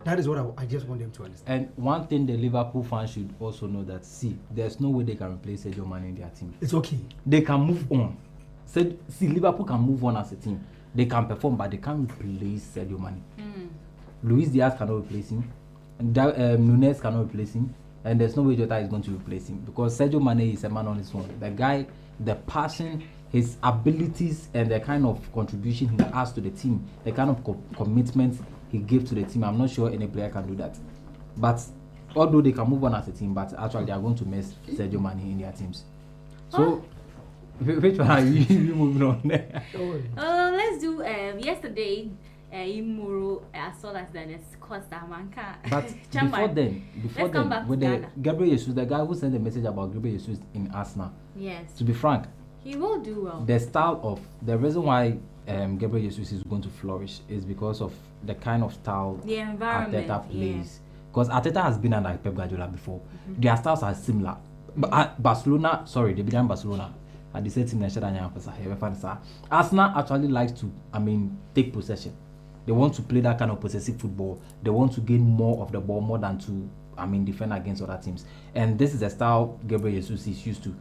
That is what I just want them to understand. And one thing the Liverpool fans should also know that there's no way they can replace Sadio Mane in their team. It's okay. They can move on. Liverpool can move on as a team. They can perform, but they can't replace Sadio Mane. Luis Diaz cannot replace him. Nunes cannot replace him. And there's no way Jota is going to replace him. Because Sadio Mane is a man on his own. The guy, the passion, his abilities, and the kind of contribution he adds to the team, the kind of commitment he gave to the team, I'm not sure any player can do that. But although they can move on as a team, but actually they are going to miss Sadio Mane in their teams. So, which one are you moving on there? Let's do yesterday. Imuro as well as Dennis Costa Manka. But before then, with the Gabriel Jesus, the guy who sent the message about Gabriel Jesus in Arsenal. Yes. To be frank, he will do well. The reason why Gabriel Jesus is going to flourish is because of the kind of style the environment Arteta plays. Because Arteta has been under Pep Guardiola before. Their styles are similar. But Barcelona, they began Barcelona. At the same time, Arsenal actually likes to, take possession. They want to play that kind of possessive football. They want to gain more of the ball more than to, defend against other teams. And this is the style Gabriel Jesus is used to.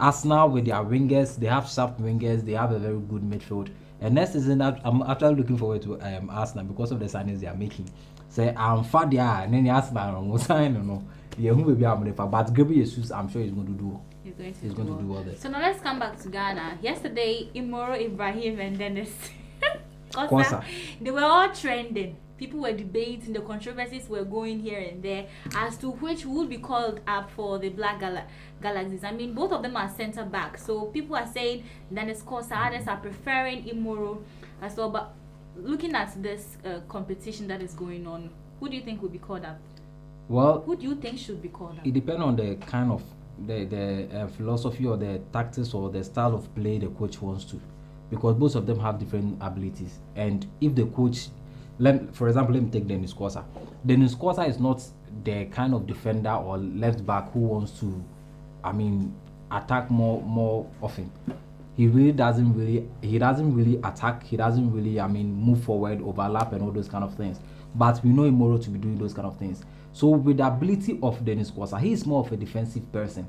Arsenal with their wingers, they have sharp wingers. They have a very good midfield. And next season, I'm actually looking forward to Arsenal because of the signings they are making. Say I'm Fadia and then Arsenal will sign, who will be but Gabriel Jesus, I'm sure he's going to do. He's going to do all this. So now let's come back to Ghana. Yesterday, Imoro, Ibrahim, and Dennis Kosa, they were all trending. People were debating. The controversies were going here and there as to which would be called up for the Black Galaxies. Both of them are centre back. So people are saying Dennis Kosa, others are preferring Imoro as well. But looking at this competition that is going on, who do you think will be called up? Well, who do you think should be called up? It depends on the kind of the philosophy or the tactics or the style of play the coach wants to, because both of them have different abilities. And if the coach, for example, let me take Dennis Kosa. Dennis Kosa is not the kind of defender or left back who wants to, attack more often. He doesn't really attack. He doesn't really, move forward, overlap, and all those kind of things. But we know Imoro to be doing those kind of things. So with the ability of Dennis Kosa, he is more of a defensive person.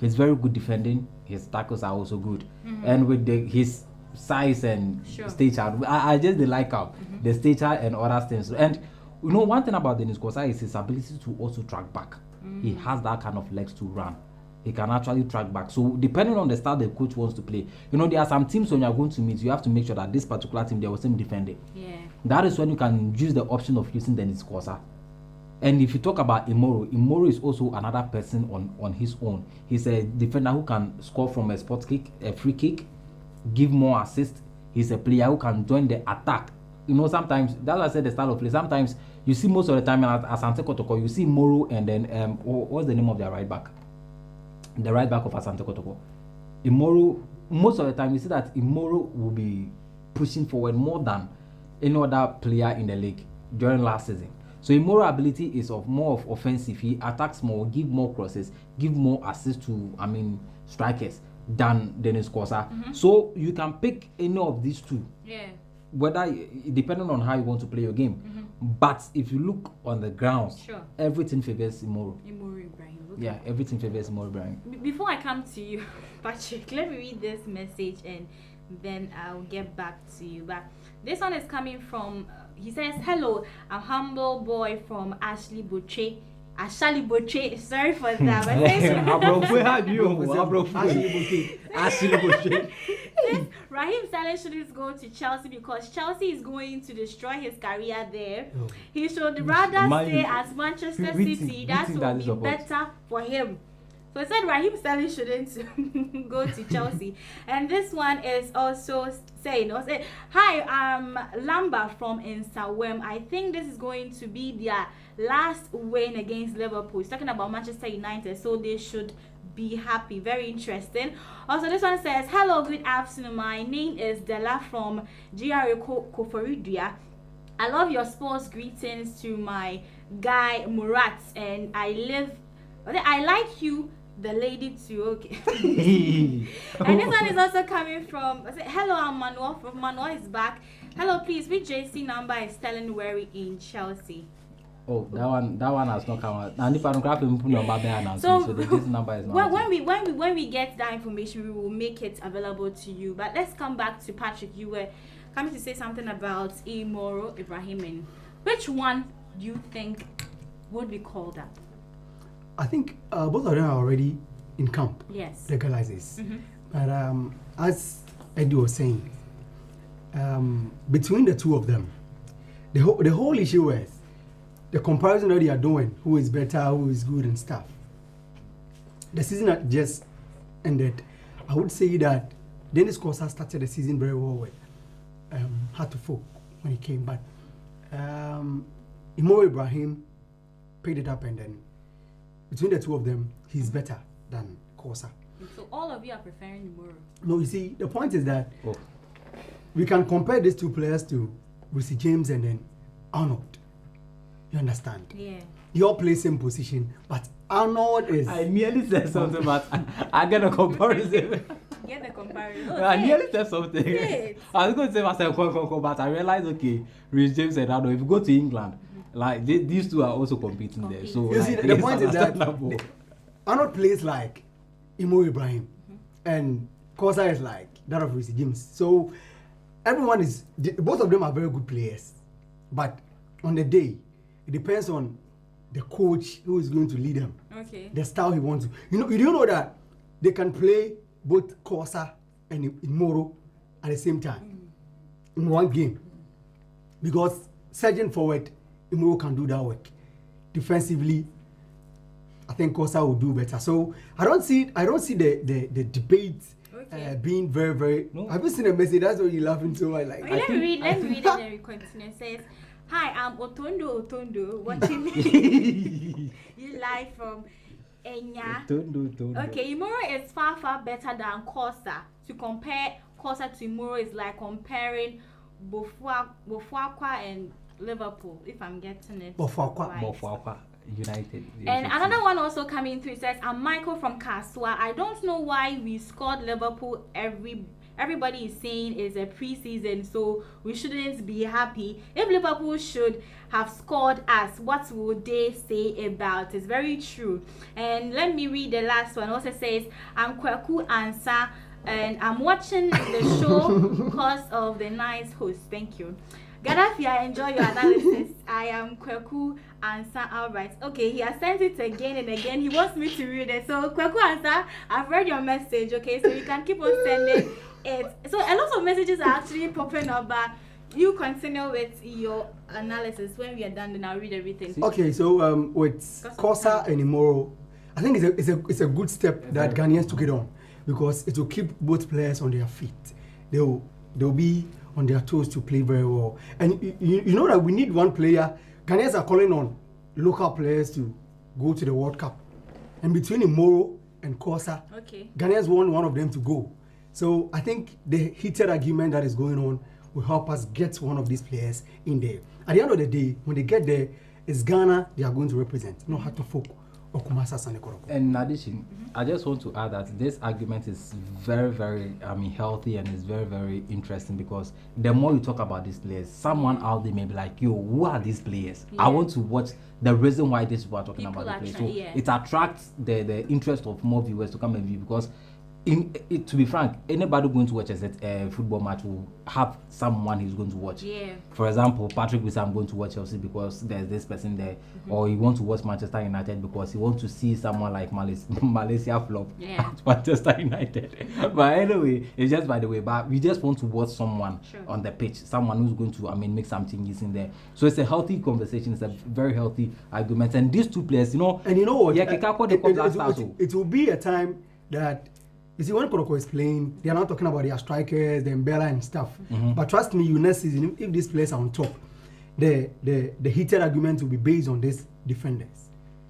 He's very good defending. His tackles are also good, and with his size and stature, I just like him. The stature and other things. And you know, one thing about Dennis Kosa is his ability to also track back. He has that kind of legs to run. He can actually track back. So depending on the style the coach wants to play, you know, there are some teams when you are going to meet, you have to make sure that this particular team, they will same defending. Yeah. That is when you can use the option of using Dennis Kosa. And if you talk about Imoro is also another person on his own. He's a defender who can score from a spot kick, a free kick, give more assists. He's a player who can join the attack. You know, sometimes, that's why I said the style of play. Sometimes you see most of the time at Asante Kotoko, you see Moro and then, what's the name of their right back? The right back of Asante Kotoko. Imoro, most of the time you see that Imoro will be pushing forward more than any other player in the league during last season. So Imoro's ability is more of offensive. He attacks more, give more crosses, give more assists to, strikers than Dennis Kosa. So you can pick any of these two. Yeah. Whether, depending on how you want to play your game. But if you look on the ground, everything favors Imoro. Imoro Ibrahim. Okay. Yeah, everything favors Imoro Ibrahim. Before I come to you, Patrick, let me read this message and then I'll get back to you. But this one is coming from, he says, hello, I'm humble boy from Ashley Boche. Ashali Boche, sorry for that. But Raheem Sterling shouldn't go to Chelsea because Chelsea is going to destroy his career there. He should rather stay at Manchester City. That will be better for him. So I said Raheem Sterling shouldn't go to Chelsea. And this one is also saying, hi, I'm Lamba from Nsawem. I think this is going to be their last win against Liverpool. He's talking about Manchester United, so they should be happy. Very interesting. Also, this one says, hello, good afternoon. My name is Della from GRA Koforidia. I love your sports greetings to my guy Murat, and I like you, the lady too. Okay. And this one is also coming from, hello, I'm Manuel. Manuel is back. Hello, please, which JC number is Sterling wearing in Chelsea? Oh, that one has not come out. And if I don't grab him, put number there so this number is not. When we get that information, we will make it available to you. But let's come back to Patrick. You were coming to say something about Imoro Ibrahim. Which one do you think would be called up? I think both of them are already in camp. Yes. The Galaxies. But as Eddie was saying, between the two of them, the whole issue is the comparison that they are doing, who is better, who is good and stuff. The season had just ended. I would say that Dennis Kosa started the season very well with Hatufo when he came, but Imoro Ibrahim picked it up, and then between the two of them, he's better than Kosa. So all of you are preferring Imoro? No, you see, the point is that we can compare these two players to Reece James and then Arnold. You understand? Yeah. You all play same position, but Arnold is... I nearly said something, but I get a comparison. Get the comparison. I nearly said something. I was going to say myself, but I realized, okay, Reece James and Arnold, if you go to England, like these two are also competing there. So you see, the point is that Arnold plays like Imoro Ibrahim, and Kosa is like that of Reece James. So everyone is, both of them are very good players, but on the day, it depends on the coach who is going to lead them. Okay. The style he wants to. You do know that they can play both Kosa and Imoro at the same time in one game, because surging forward, Imoro can do that work. Defensively, I think Kosa will do better. So I don't see the debate being very, very. No. Have you seen a message? That's why you're laughing so much. Like, let me read it and then we continue. It says, hi, I'm Otondo, watching you live from Enya. Otondo. Okay, Imoro is far, far better than Kosa. To compare Kosa to Imoro is like comparing Bofuakwa and Liverpool, if I'm getting it. Bofuakwa. United. And another one also coming through says, I'm Michael from Kaswa. I don't know why we scored Liverpool every everybody is saying it's a pre-season, so we shouldn't be happy. If Liverpool should have scored us, what would they say about it? It's very true. And let me read the last one. Also says, I'm Kweku Ansa, and I'm watching the show because of the nice host. Thank you. Gaddafi, I enjoy your analysis. I am Kweku Ansa. Alright. Okay, he has sent it again and again. He wants me to read it. So, Kweku Ansa, I've read your message, okay? So, you can keep on sending it. So, a lot of messages are actually popping up, but you continue with your analysis. When we are done, then I'll read everything. Okay, so with Kosa and Imoro, I think it's a good step that Ghanaians took it on, because it will keep both players on their feet. They'll be on their toes to play very well. And you know that we need one player. Ghanaians are calling on local players to go to the World Cup. And between Imoro and Kosa, Ghanaians want one of them to go. So I think the heated argument that is going on will help us get one of these players in there. At the end of the day, when they get there, it's Ghana they are going to represent, not Hatofok or Kumasa Sanekoroko. And in addition, I just want to add that this argument is very, very healthy, and it's very, very interesting, because the more you talk about these players, someone out there may be like, yo, who are these players? I want to watch the reason why these people are talking about the players. So it attracts the interest of more viewers to come and view, because to be frank, anybody going to watch a football match will have someone he's going to watch. For example, Patrick will say, I'm going to watch Chelsea because there's this person there, or you want to watch Manchester United because you want to see someone like Malaysia flop at Manchester United. But anyway, it's just by the way, but we just want to watch someone on the pitch, someone who's going to make some changes in there. So it's a healthy conversation, it's a very healthy argument. And these two players, you know, and you know what, it will be a time that, you see, when Koroko is playing, they are not talking about their strikers, the Mbella and stuff. But trust me, next season, if these players are on top, the heated argument will be based on these defenders,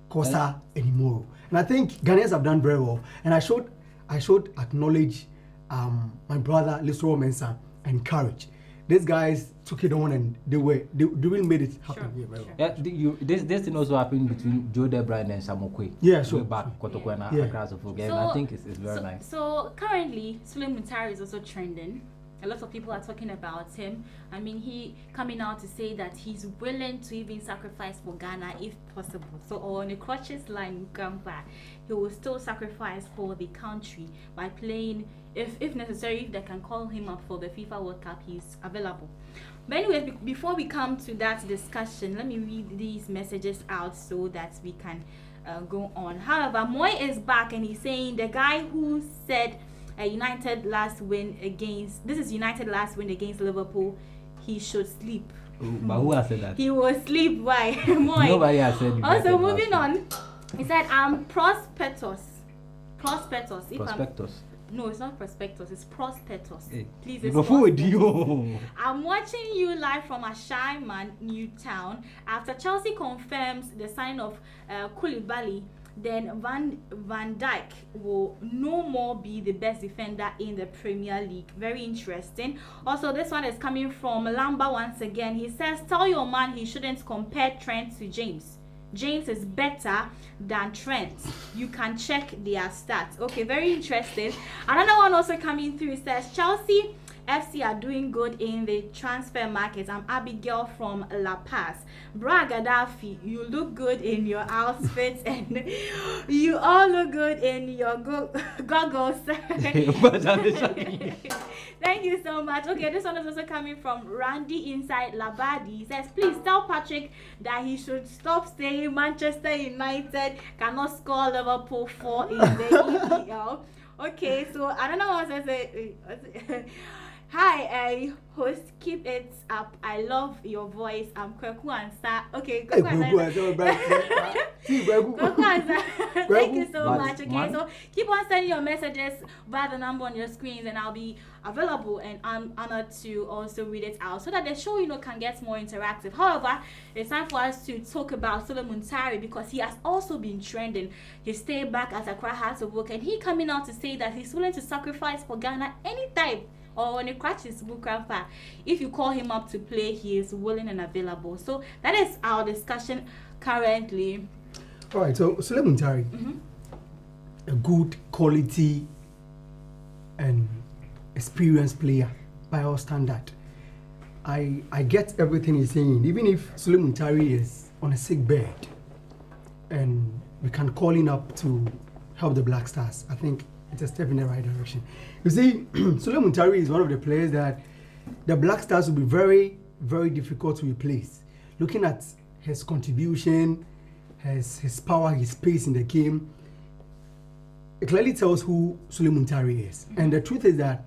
Kosa and Imoro. And I think Ghanaians have done very well. And I should acknowledge my brother Lisro Mensah and courage. These guys took it on, and they really made it happen. This thing also happened between Joe De Bruyne and Samokwe. Back Kotoko and I think it's very nice. So currently, Suleiman Muntari is also trending. A lot of people are talking about him. I mean, he coming out to say that he's willing to even sacrifice for Ghana if possible. So on a crutches line, he will still sacrifice for the country by playing. If necessary, if they can call him up for the FIFA World Cup, he's available. But anyway, before we come to that discussion, let me read these messages out so that we can go on. However, Moy is back, and he's saying the guy who said United last win against Liverpool, he should sleep. But who has said that? He will sleep. Why? Moy. Nobody has said that. Also, moving on, he said prospectus. No, it's not prospectus, it's prospectus. Please, it's I'm watching you live from Ashaiman, Newtown. After Chelsea confirms the sign of Koulibaly, then Van Dijk will no more be the best defender in the Premier League. Very interesting. Also, this one is coming from Lamba once again. He says, tell your man he shouldn't compare Trent to James. James is better than Trent. You can check their stats. Okay, very interesting. Another one also coming through says Chelsea FC are doing good in the transfer market. I'm Abigail from La Paz. Bra Gaddafi, you look good in your outfits and you all look good in your goggles. Thank you so much. Okay, this one is also coming from Randy inside Labadi. He says, please tell Patrick that he should stop saying Manchester United cannot score Liverpool 4 in the EPL. Okay, so I don't know what I say. Hi, host, keep it up. I love your voice. I'm Kweku Ansa. Okay, Kweku Ansa. Thank you so much. Okay, so keep on sending your messages via the number on your screens, and I'll be available, and I'm honored to also read it out so that the show, can get more interactive. However, it's time for us to talk about Suleiman Muntari, because he has also been trending. He stayed back at Accra Hearts of Oak, and he coming out to say that he's willing to sacrifice for Ghana anytime. Or when he crashes Bukrafa, if you call him up to play, he is willing and available. So that is our discussion currently. All right, so Suleiman Muntari, a good quality and experienced player by our standard. I get everything he's saying. Even if Sule Muntari is on a sick bed and we can call him up to help the Black Stars, I think it's a step in the right direction. You see, Sule Muntari is one of the players that the Black Stars will be very, very difficult to replace. Looking at his contribution, his power, his pace in the game, it clearly tells who Sule Muntari is. And the truth is that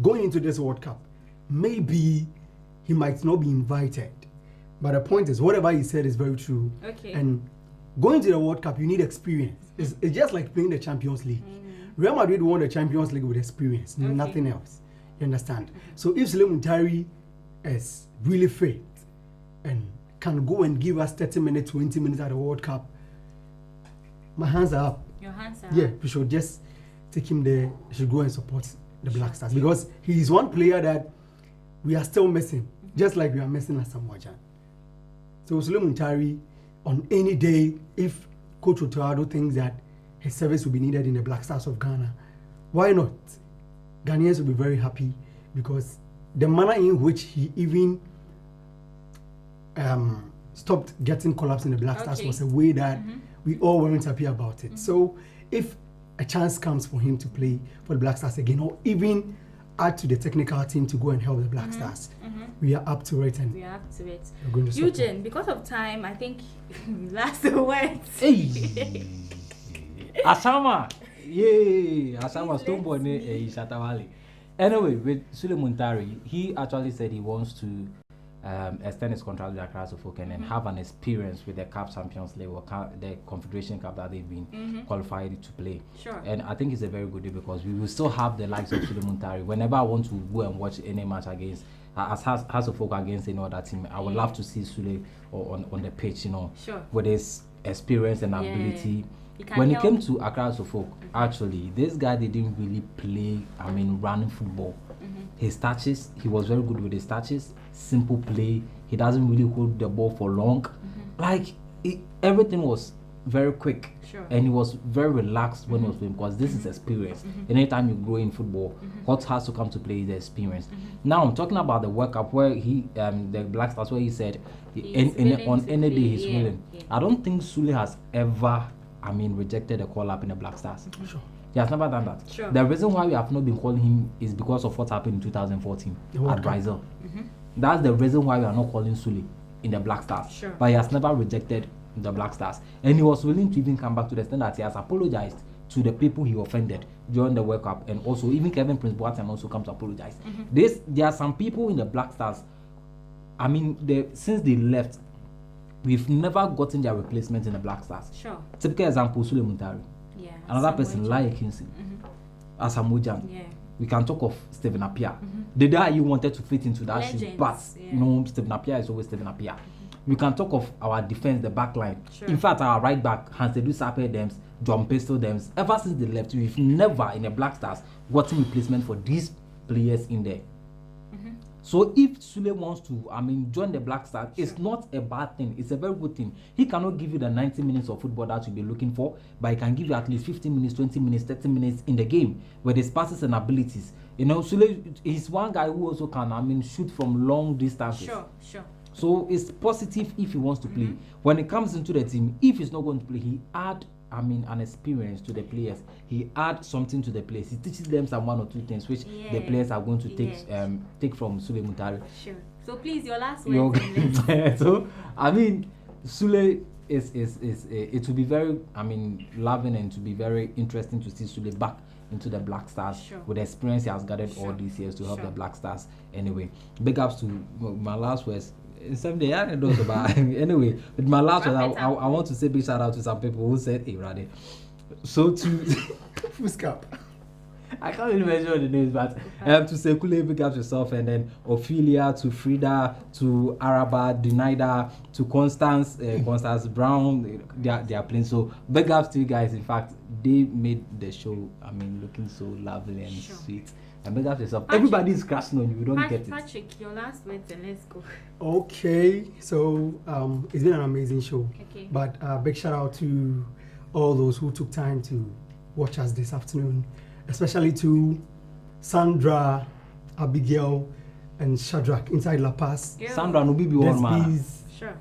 going into this World Cup, maybe he might not be invited. But the point is, whatever he said is very true. Okay. And going to the World Cup, you need experience. It's just like playing the Champions League. Real Madrid won the Champions League with experience, nothing else. You understand? So if Sule Muntari is really fit and can go and give us 30 minutes, 20 minutes at the World Cup, my hands are up. Your hands are Yeah, up. we should just take him there. We should go and support the Black Stars because he is one player that we are still missing, just like we are missing Asamoah Gyan. So Sule Muntari, on any day, if Coach Otoado thinks that his service will be needed in the Black Stars of Ghana, why not? Ghanaians will be very happy because the manner in which he even stopped getting collapse in the Black Stars was a way that we all weren't happy about it. So if a chance comes for him to play for the Black Stars again, or even add to the technical team to go and help the Black Stars, we are up to it. And we are up to it. We're going to Eugene, because of time, I think last words. Hey, Asama, yay, Asama Stonebone Shatawali. Anyway, with Sule Muntari, he actually said he wants to extend his contract with Accra Suffolk and then have an experience with the CAF Champions League or the Confederation Cup that they've been qualified to play. Sure. And I think it's a very good deal because we will still have the likes of Sule Muntari. Whenever I want to go and watch any match against Accra Suffolk against any other team, I would love to see Sule on the pitch, you know, with his experience and ability. When it came to Accra Suffolk, actually, this guy didn't really play, running football. His touches, he was very good with his touches, simple play. He doesn't really hold the ball for long. Everything was very quick. Sure. And he was very relaxed when he was playing because this is experience. And anytime you grow in football, what has to come to play is the experience. Now I'm talking about the World Cup where he, the Black Stars, where he said on any day he's willing. I don't think Sule has ever rejected a call up in the Black Stars. Sure. He has never done that. Sure. The reason why we have not been calling him is because of what happened in 2014 at Brazil. That's the reason why we are not calling Sule in the Black Stars. Sure. But he has never rejected the Black Stars. And he was willing to even come back to the extent that he has apologized to the people he offended during the World Cup. And also, even Kevin Prince Boateng also come to apologize. There are some people in the Black Stars, since they left, we've never gotten their replacement in the Black Stars. Sure. Typical example, Sule Muntari. Yeah. Another person, Laye Kinsey. Asamoah Gyan. Yeah. We can talk of Stephen Appiah. The guy you wanted to fit into that shoe, but Stephen Appiah is always Stephen Appiah. We can talk of our defense, the back line. Sure. In fact, our right back, Hstv Sape Dems, John Pistol Dems, ever since they left, we've never in the Black Stars gotten replacement for these players in there. So if Sule wants to, join the Black Stars, it's not a bad thing. It's a very good thing. He cannot give you the 90 minutes of football that you'll be looking for, but he can give you at least 15 minutes, 20 minutes, 30 minutes in the game with his passes and abilities. You know, Sule is one guy who also can, shoot from long distances. Sure. So it's positive if he wants to play. When it comes into the team, if he's not going to play, he add an experience to the players. He adds something to the players. He teaches them some one or two things which the players are going to take from Sule Muntari. Sure. So please, your last words. So Sule is it will be very loving and to be very interesting to see Sule back into the Black Stars with the experience he has gathered all these years to help the Black Stars. Anyway, big ups to my last words. Someday I don't know about anyway. With my last one, I want to say big shout out to some people who said, "Hey, Radhe." So to Fuskap. I can't even mention the names, but to say Kule, big up yourself, and then Ophelia, to Frida, to Araba, Dinaida, to Constance Brown. They are playing. So big ups to you guys. In fact, they made the show. Looking so lovely and sweet. And big up to yourself. Everybody is crashing on you. We don't get it. Patrick, your last words and let's go. Okay, so it's been an amazing show. Okay. But big shout out to all those who took time to watch us this afternoon, especially to Sandra, Abigail, and Shadrach inside La Paz. Sandra no be one man. Sure.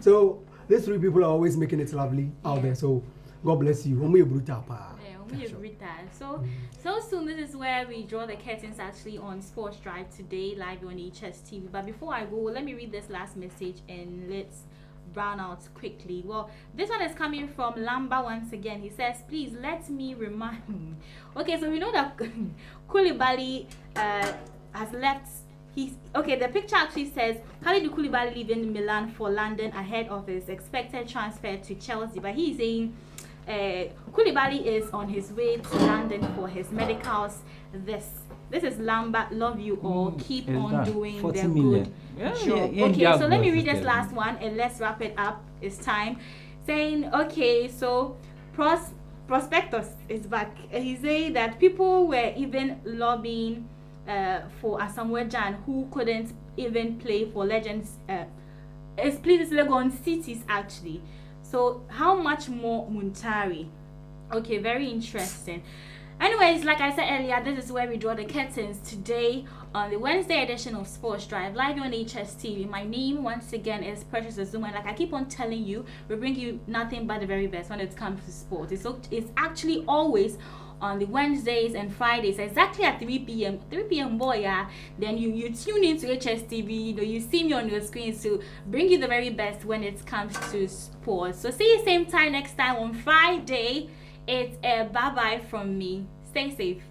So these 3 people are always making it lovely out there. So God bless you. So soon this is where we draw the curtains actually on Sports Drive today, live on Hstv. But before I go, let me read this last message and let's brown out quickly. Well, this one is coming from Lamba once again. He says, please let me remind. Okay, so we know that Koulibaly has left. The picture actually says Kalidou Koulibaly leaving Milan for London ahead of his expected transfer to Chelsea, but he's saying Koulibaly is on his way to London for his medicals. This is Lamba. Love you all. Keep on doing the good job. Okay, so let me read this last one and let's wrap it up. It's time. Saying, okay, so Prospectus is back. He's saying that people were even lobbying for Asamoah Gyan, who couldn't even play for Legends. Please Legon Cities actually. So how much more Muntari? Okay, very interesting. Anyways, like I said earlier, this is where we draw the curtains today on the Wednesday edition of Sports Drive, live on Hstv. My name, once again, is Precious Azuma, and like I keep on telling you, we bring you nothing but the very best when it comes to sports. It's actually always on the Wednesdays and Fridays, exactly at 3 p.m. 3 p.m. boy, yeah. Then you tune into Hstv, you see me on your screen to bring you the very best when it comes to sports. So see you same time next time on Friday. It's a bye-bye from me. Stay safe.